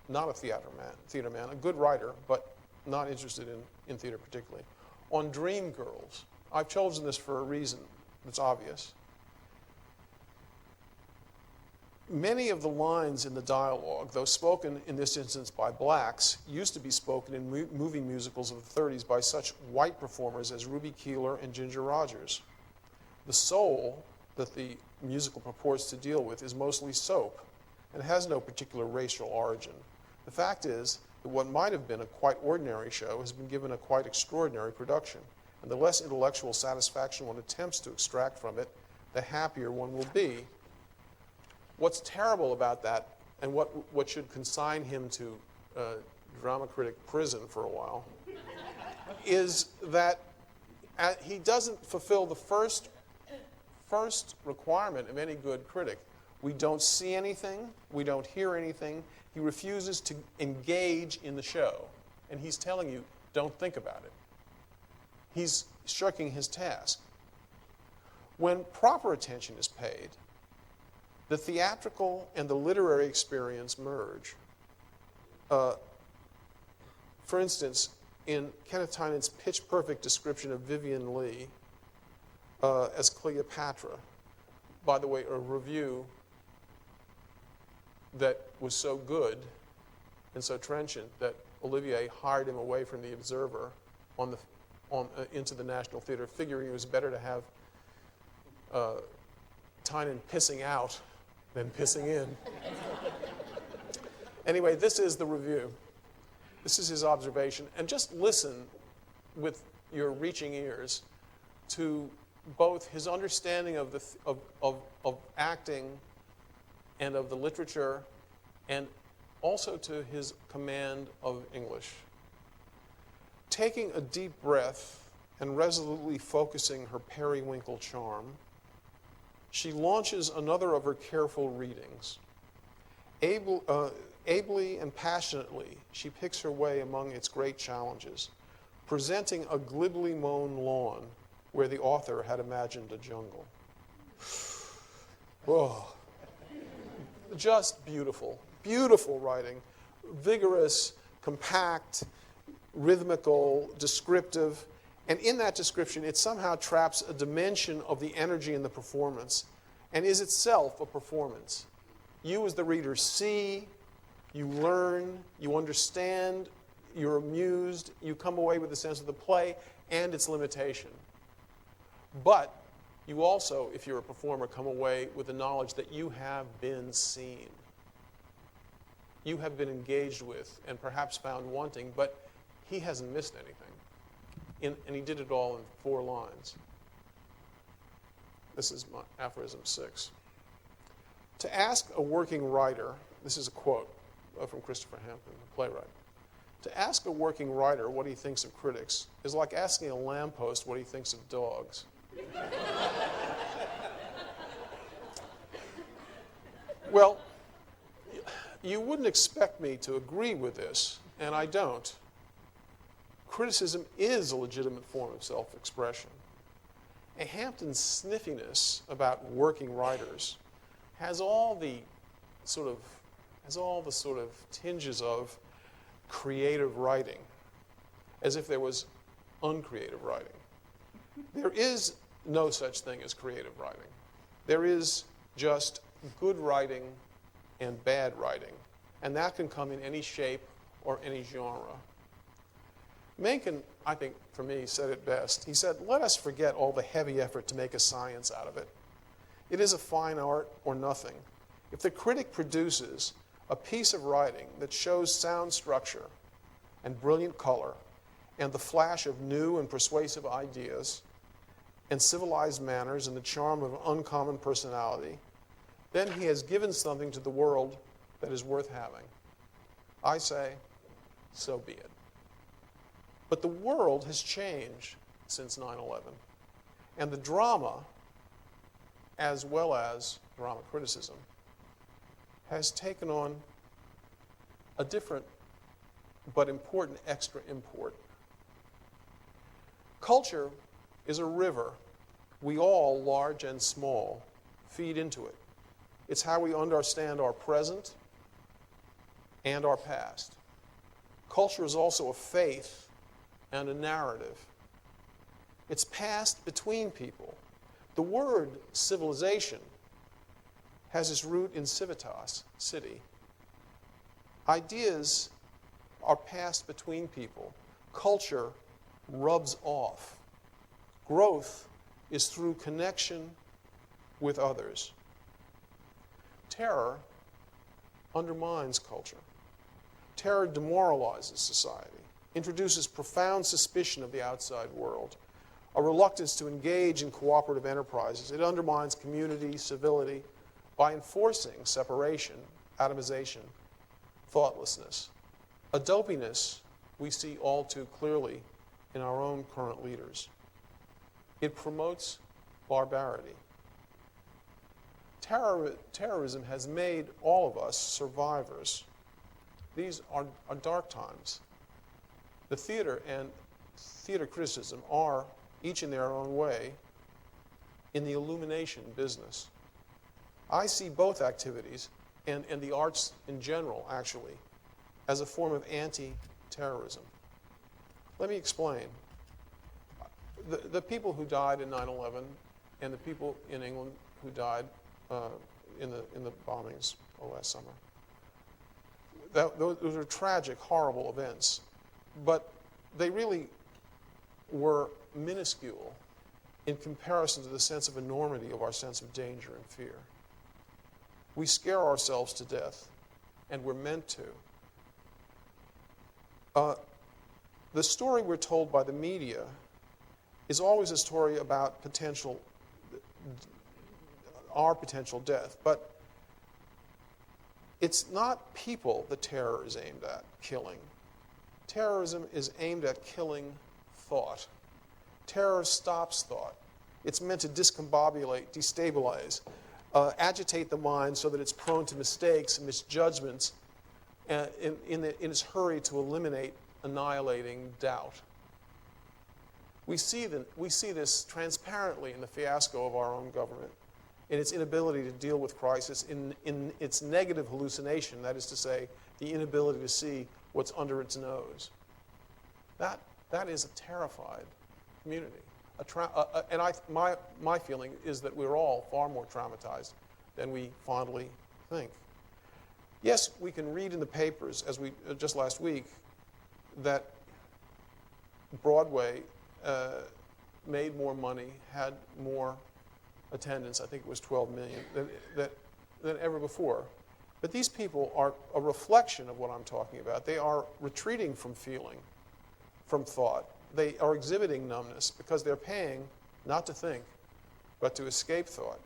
not a theater man, a good writer, but not interested in theater particularly, on Dream Girls. I've chosen this for a reason that's obvious. Many of the lines in the dialogue, though spoken in this instance by blacks, used to be spoken in movie musicals of the 30s by such white performers as Ruby Keeler and Ginger Rogers. The soul that the musical purports to deal with is mostly soap and has no particular racial origin. The fact is that what might have been a quite ordinary show has been given a quite extraordinary production, and the less intellectual satisfaction one attempts to extract from it, the happier one will be. What's terrible about that, and what should consign him to drama critic prison for a while, is that he doesn't fulfill the first requirement of any good critic. We don't see anything, we don't hear anything. He refuses to engage in the show, and he's telling you, don't think about it. He's shirking his task. When proper attention is paid, the theatrical and the literary experience merge. For instance, in Kenneth Tynan's pitch-perfect description of Vivien Leigh as Cleopatra, by the way, a review that was so good and so trenchant that Olivier hired him away from the Observer into the National Theater, figuring it was better to have Tynan pissing out than pissing in. Anyway, this is the review. This is his observation. And just listen with your reaching ears to both his understanding of acting and of the literature, and also to his command of English. Taking a deep breath and resolutely focusing her periwinkle charm, she launches another of her careful readings. Ably and passionately, she picks her way among its great challenges, presenting a glibly mown lawn where the author had imagined a jungle. Oh, just beautiful, beautiful writing, vigorous, compact, rhythmical, descriptive, and in that description, it somehow traps a dimension of the energy in the performance and is itself a performance. You as the reader see, you learn, you understand, you're amused, you come away with a sense of the play and its limitation. But you also, if you're a performer, come away with the knowledge that you have been seen. You have been engaged with and perhaps found wanting, but he hasn't missed anything. And he did it all in 4 lines. This is my aphorism 6. To ask a working writer, this is a quote from Christopher Hampton, the playwright. To ask a working writer what he thinks of critics is like asking a lamppost what he thinks of dogs. Well, you wouldn't expect me to agree with this, and I don't. Criticism is a legitimate form of self-expression. a Hampton sniffiness about working writers has all the sort of tinges of creative writing, as if there was uncreative writing. There is no such thing as creative writing. There is just good writing and bad writing, and that can come in any shape or any genre. Mencken, I think, for me, said it best. He said, "Let us forget all the heavy effort to make a science out of it. It is a fine art or nothing. If the critic produces a piece of writing that shows sound structure and brilliant color and the flash of new and persuasive ideas and civilized manners and the charm of an uncommon personality, then he has given something to the world that is worth having. I say, so be it." But the world has changed since 9/11, and the drama, as well as drama criticism, has taken on a different but important extra import. Culture is a river. We all, large and small, feed into it. It's how we understand our present and our past. Culture is also a faith and a narrative. It's passed between people. The word civilization has its root in civitas, city. Ideas are passed between people. Culture rubs off. Growth is through connection with others. Terror undermines culture. Terror demoralizes society, introduces profound suspicion of the outside world, a reluctance to engage in cooperative enterprises. It undermines community, civility, by enforcing separation, atomization, thoughtlessness. A dopiness we see all too clearly in our own current leaders. It promotes barbarity. Terrorism has made all of us survivors. These are dark times. The theater and theater criticism are, each in their own way, in the illumination business. I see both activities, and the arts in general, actually, as a form of anti-terrorism. Let me explain. The people who died in 9/11 and the people in England who died in the bombings last summer, those are tragic, horrible events, but they really were minuscule in comparison to the sense of enormity of our sense of danger and fear. We scare ourselves to death, and we're meant to. The story we're told by the media is always a story about our potential death, but it's not people that terror is aimed at killing. Terrorism is aimed at killing thought. Terror stops thought. It's meant to discombobulate, destabilize, agitate the mind so that it's prone to mistakes and misjudgments in its hurry to eliminate annihilating doubt. We see this transparently in the fiasco of our own government, in its inability to deal with crisis, in its negative hallucination, that is to say, the inability to see what's under its nose. That is a terrified community. My feeling is that we're all far more traumatized than we fondly think. Yes, we can read in the papers, as we just last week, that Broadway made more money, had more attendance, I think it was 12 million, than ever before. But these people are a reflection of what I'm talking about. They are retreating from feeling, from thought. They are exhibiting numbness because they're paying not to think, but to escape thought.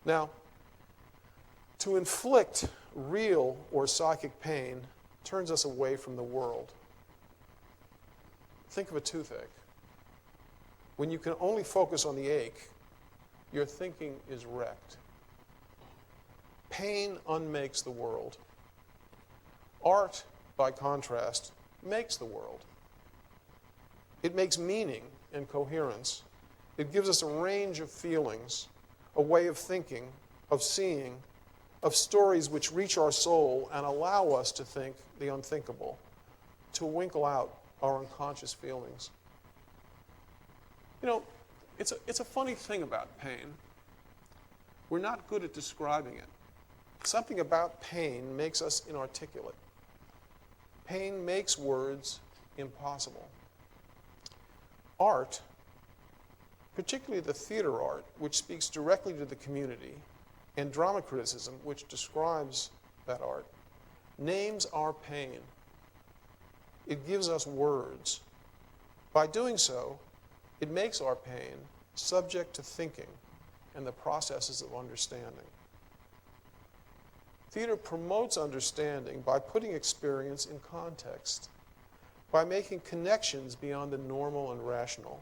Now, to inflict real or psychic pain turns us away from the world. Think of a toothache. When you can only focus on the ache, your thinking is wrecked. Pain unmakes the world. Art, by contrast, makes the world. It makes meaning and coherence. It gives us a range of feelings, a way of thinking, of seeing, of stories which reach our soul and allow us to think the unthinkable, to winkle out our unconscious feelings. You know, it's a funny thing about pain. We're not good at describing it. Something about pain makes us inarticulate. Pain makes words impossible. Art, particularly the theater art, which speaks directly to the community, and drama criticism, which describes that art, names our pain. It gives us words. By doing so, it makes our pain subject to thinking and the processes of understanding. Theater promotes understanding by putting experience in context, by making connections beyond the normal and rational.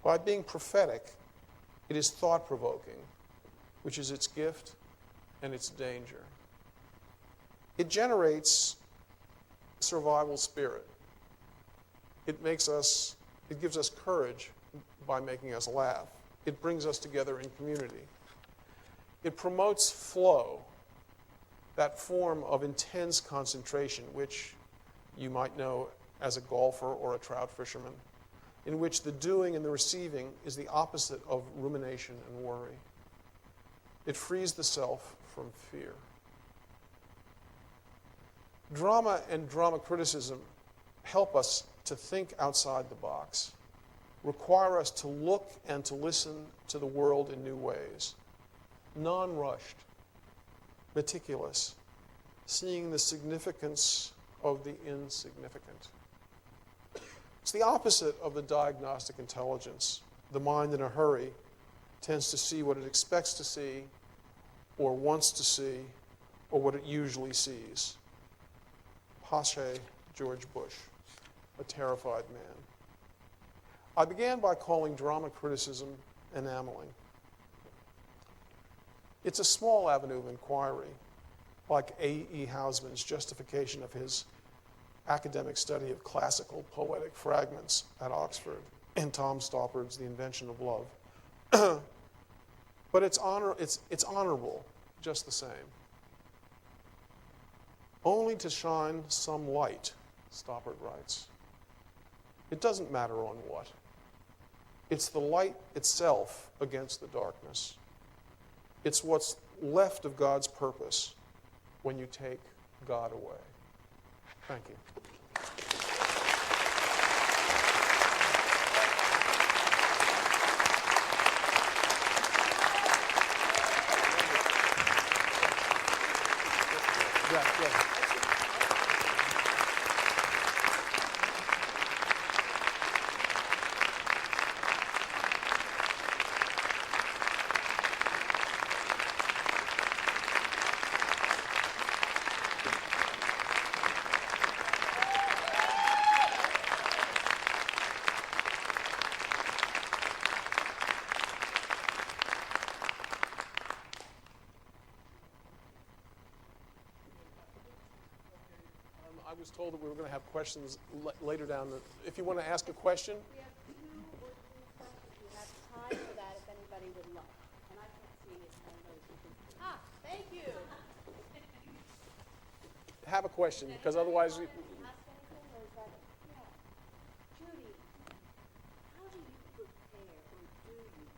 By being prophetic, it is thought-provoking, which is its gift and its danger. It generates survival spirit. It gives us courage by making us laugh. It brings us together in community. It promotes flow, that form of intense concentration, which you might know as a golfer or a trout fisherman, in which the doing and the receiving is the opposite of rumination and worry. It frees the self from fear. Drama and drama criticism help us to think outside the box, require us to look and to listen to the world in new ways, non-rushed, meticulous, seeing the significance of the insignificant. It's the opposite of the diagnostic intelligence. The mind in a hurry tends to see what it expects to see, or wants to see, or what it usually sees. Pache George Bush, a terrified man. I began by calling drama criticism enameling. It's a small avenue of inquiry, like A.E. Housman's justification of his academic study of classical poetic fragments at Oxford and Tom Stoppard's The Invention of Love. But it's honorable just the same. Only to shine some light, Stoppard writes. It doesn't matter on what. It's the light itself against the darkness. It's what's left of God's purpose when you take God away. Thank you. Yeah. I was told that we were going to have questions later down. If you want to ask a question. We have 2 or 3 questions. We have time for that if anybody would like. And I can't see it. I know you can. Ah, thank you. Have a question, because otherwise... Ask anything, or is that... Yeah. Judy, how do you prepare, or do you,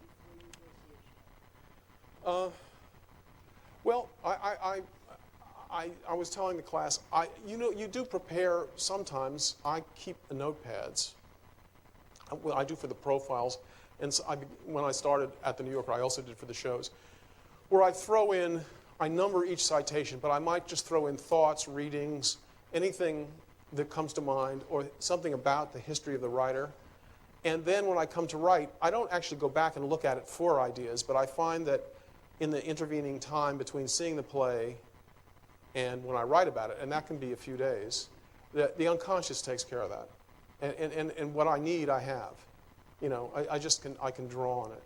before you go see a show? Well, I was telling the class, you do prepare sometimes. I keep the notepads. Well, I do for the profiles. And so when I started at the New Yorker, I also did for the shows, where I number each citation, but I might just throw in thoughts, readings, anything that comes to mind, or something about the history of the writer. And then when I come to write, I don't actually go back and look at it for ideas, but I find that in the intervening time between seeing the play and when I write about it, and that can be a few days, the unconscious takes care of that. And what I need, I have. You know, I can draw on it.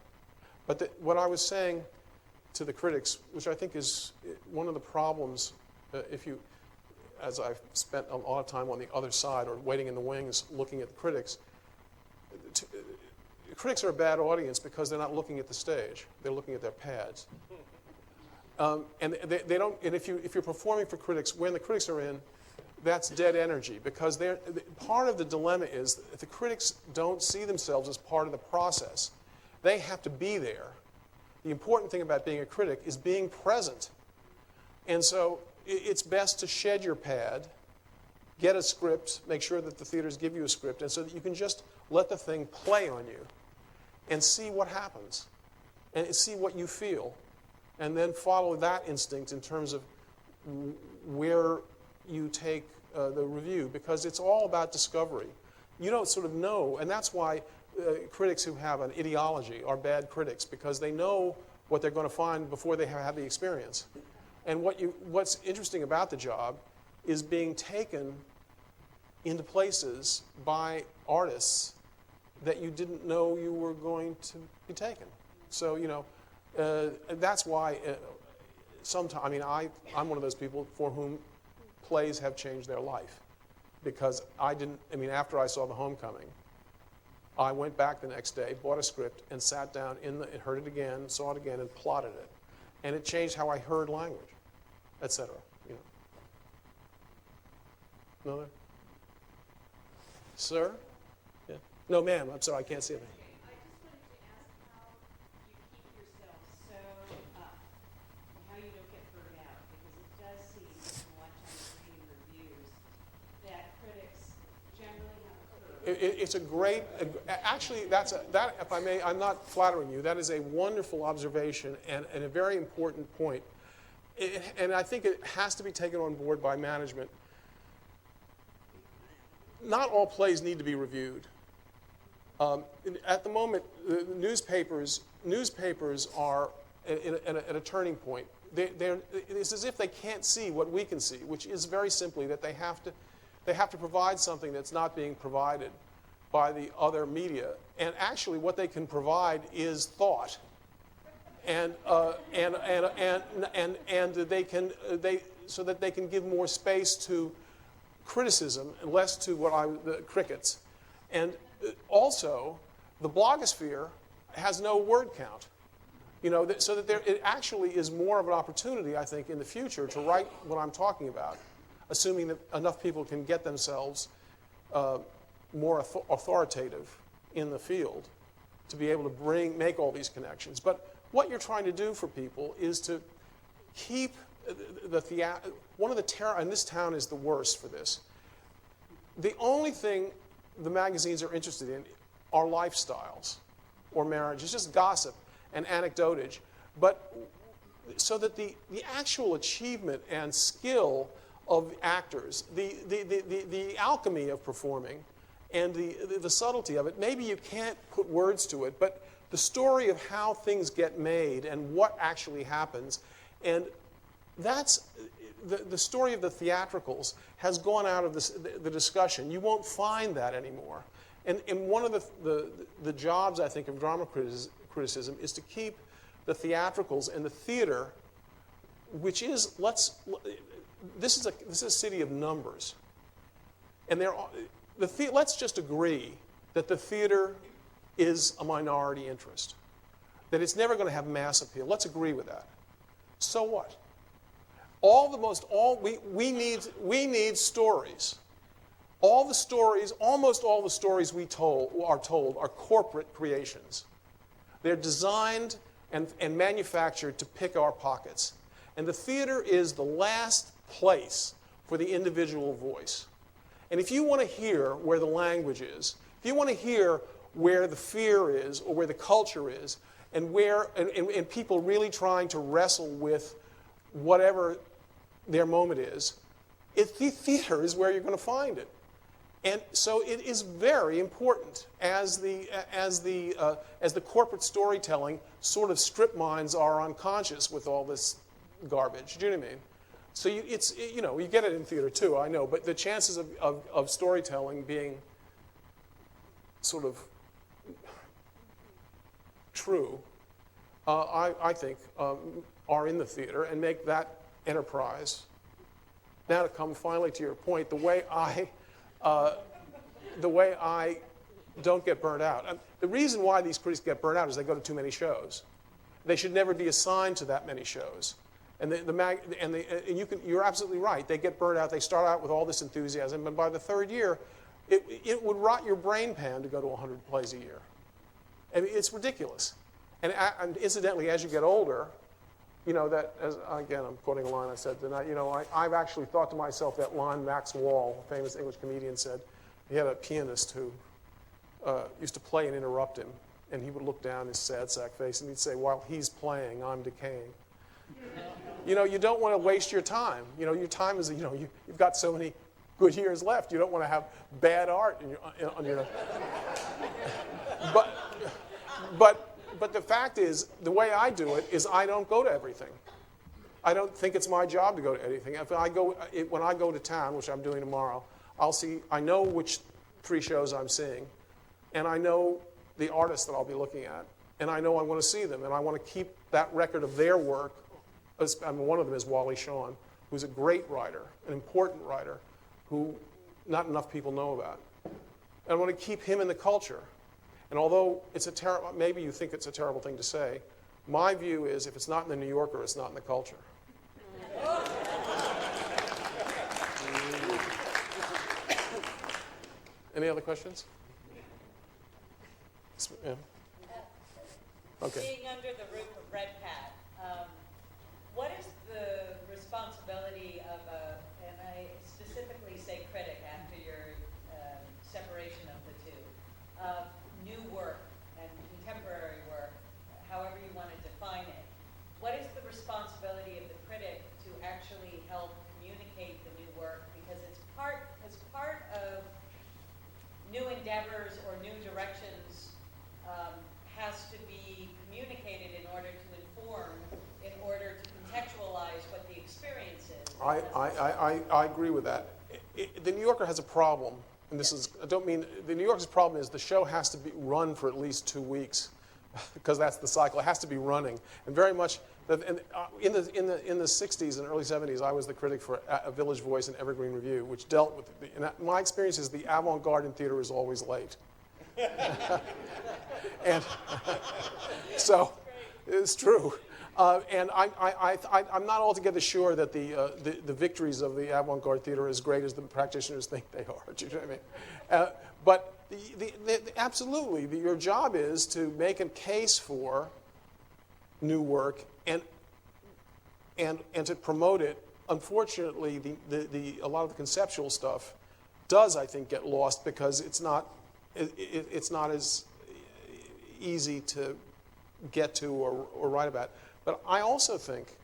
But what I was saying to the critics, which I think is one of the problems, as I've spent a lot of time on the other side or waiting in the wings looking at the critics, critics are a bad audience because they're not looking at the stage. They're looking at their pads. And they don't. And if you're performing for critics, when the critics are in, that's dead energy because part of the dilemma is that the critics don't see themselves as part of the process. They have to be there. The important thing about being a critic is being present. And so it's best to shed your pad, get a script, make sure that the theaters give you a script, and so that you can just let the thing play on you and see what happens and see what you feel, and then follow that instinct in terms of where you take the review, because it's all about discovery. You don't sort of know, and that's why critics who have an ideology are bad critics, because they know what they're going to find before they have had the experience. And what's interesting about the job is being taken into places by artists that you didn't know you were going to be taken. So, that's why sometimes, I'm one of those people for whom plays have changed their life. Because after I saw The Homecoming, I went back the next day, bought a script, and sat down and heard it again, saw it again, and plotted it. And it changed how I heard language, etc. Another? Sir? Yeah. No, ma'am. I'm sorry, I can't see it. I just wanted to ask how you keep yourself so up and how you don't get burned out, because it does seem, from what I'm reading reviews, that critics generally have a curve. It's a great, actually, that, if I may, I'm not flattering you, that is a wonderful observation and a very important point. And I think it has to be taken on board by management. Not all plays need to be reviewed. At the moment, the newspapers are at a turning point. It's as if they can't see what we can see, which is very simply that they have to provide something that's not being provided by the other media. And actually, what they can provide is thought, and so that they can give more space to criticism and less to the crickets. And also, the blogosphere has no word count. So that it actually is more of an opportunity, I think, in the future to write what I'm talking about, assuming that enough people can get themselves more authoritative in the field to be able to make all these connections. But what you're trying to do for people is to keep one of the terror, and this town is the worst for this. The only thing the magazines are interested in are lifestyles or marriage. It's just gossip and anecdotage. But so that the actual achievement and skill of actors, the alchemy of performing, and the subtlety of it, maybe you can't put words to it, but the story of how things get made and what actually happens, and that's the story of the theatricals has gone out of the discussion. You won't find that anymore. And one of the jobs, I think, of drama criticism is to keep the theatricals and the theater, which is, this is a city of numbers. And let's just agree that the theater is a minority interest, that it's never going to have mass appeal. Let's agree with that. So what? We need stories. Almost all the stories we are told are corporate creations. They're designed and manufactured to pick our pockets. And the theater is the last place for the individual voice. And if you want to hear where the language is, if you want to hear where the fear is or where the culture is, and people really trying to wrestle with whatever their moment is, theater is where you're going to find it. And so it is very important as the corporate storytelling sort of strip mines our unconscious with all this garbage. Do you know what I mean? So you get it in theater too, I know, but the chances of storytelling being sort of true, I think, are in the theater, and make that enterprise. Now to come finally to your point, the way I don't get burnt out. The reason why these critics get burnt out is they go to too many shows. They should never be assigned to that many shows. And you're absolutely right. They get burnt out. They start out with all this enthusiasm, but by the third year, it would rot your brain pan to go to 100 plays a year. I mean, it's ridiculous. And incidentally, as you get older, again, I'm quoting a line I said tonight, I've actually thought to myself that line Max Wall, a famous English comedian, said. He had a pianist who used to play and interrupt him, and he would look down his sad sack face, and he'd say, while he's playing, I'm decaying. You don't want to waste your time. Your time is, you've got so many good years left. You don't want to have bad art on your But the fact is, the way I do it is I don't go to everything. I don't think it's my job to go to anything. When I go to town, which I'm doing tomorrow, I know which 3 shows I'm seeing, and I know the artists that I'll be looking at, and I know I want to see them, and I want to keep that record of their work. One of them is Wally Shawn, who's a great writer, an important writer, who not enough people know about. And I want to keep him in the culture. And although maybe you think it's a terrible thing to say, my view is if it's not in the New Yorker, it's not in the culture. Any other questions? Yeah. Okay. Being under the roof of Red Hat, what is the responsibility of and I specifically say critic after your separation of the two, of new work and contemporary work, however you want to define it. What is the responsibility of the critic to actually help communicate the new work? Because it's part of new endeavors or new directions has to be communicated in order to inform, in order to contextualize what the experience is. I agree with that. The New Yorker has a problem, and the New Yorker's problem is the show has to be run for at least 2 weeks, because that's the cycle. It has to be running, and very much. In the 60s and early 70s, I was the critic for a Village Voice and Evergreen Review, which dealt with my experience is the avant-garde in theater is always late. And so it's true. And I'm not altogether sure that the victories of the avant-garde theater are as great as the practitioners think they are. Do you know what I mean? But absolutely, your job is to make a case for new work and to promote it. Unfortunately, a lot of the conceptual stuff does, I think, get lost because it's not as easy to get to or write about. But I also think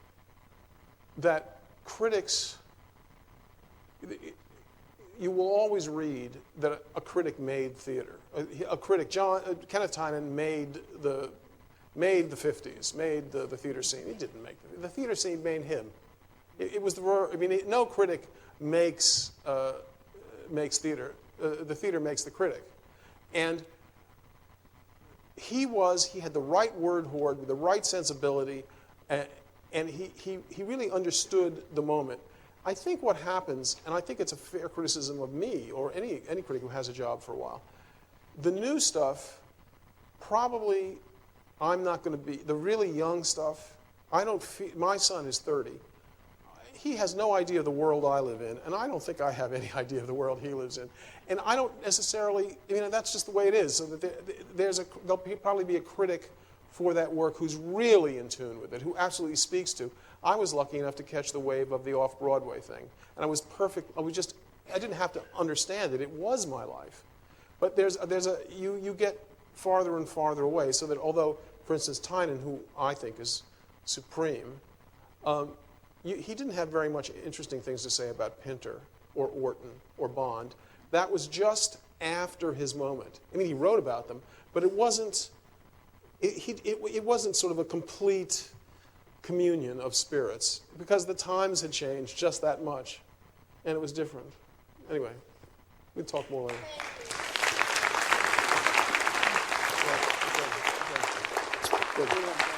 that critics, you will always read that a critic made theater. A critic, Kenneth Tynan made the 50s, made the theater scene. He didn't make the theater scene made him. It was no critic makes theater. The theater makes the critic. And he had the right word hoard, the right sensibility, and he really understood the moment. I think what happens, and I think it's a fair criticism of me or any critic who has a job for a while, the new stuff, probably I'm not going to be, the really young stuff, my son is 30. He has no idea of the world I live in, and I don't think I have any idea of the world he lives in. And I don't necessarily, that's just the way it is. So that there'll probably be a critic for that work who's really in tune with it, who absolutely speaks to. I was lucky enough to catch the wave of the off-Broadway thing, and I was perfect. I didn't have to understand it. It was my life. But you get farther and farther away, so that although, for instance, Tynan, who I think is supreme, he didn't have very much interesting things to say about Pinter or Orton or Bond. That was just after his moment. He wrote about them, but it wasn't. It wasn't sort of a complete communion of spirits because the times had changed just that much, and it was different. Anyway, we'll talk more later. Good.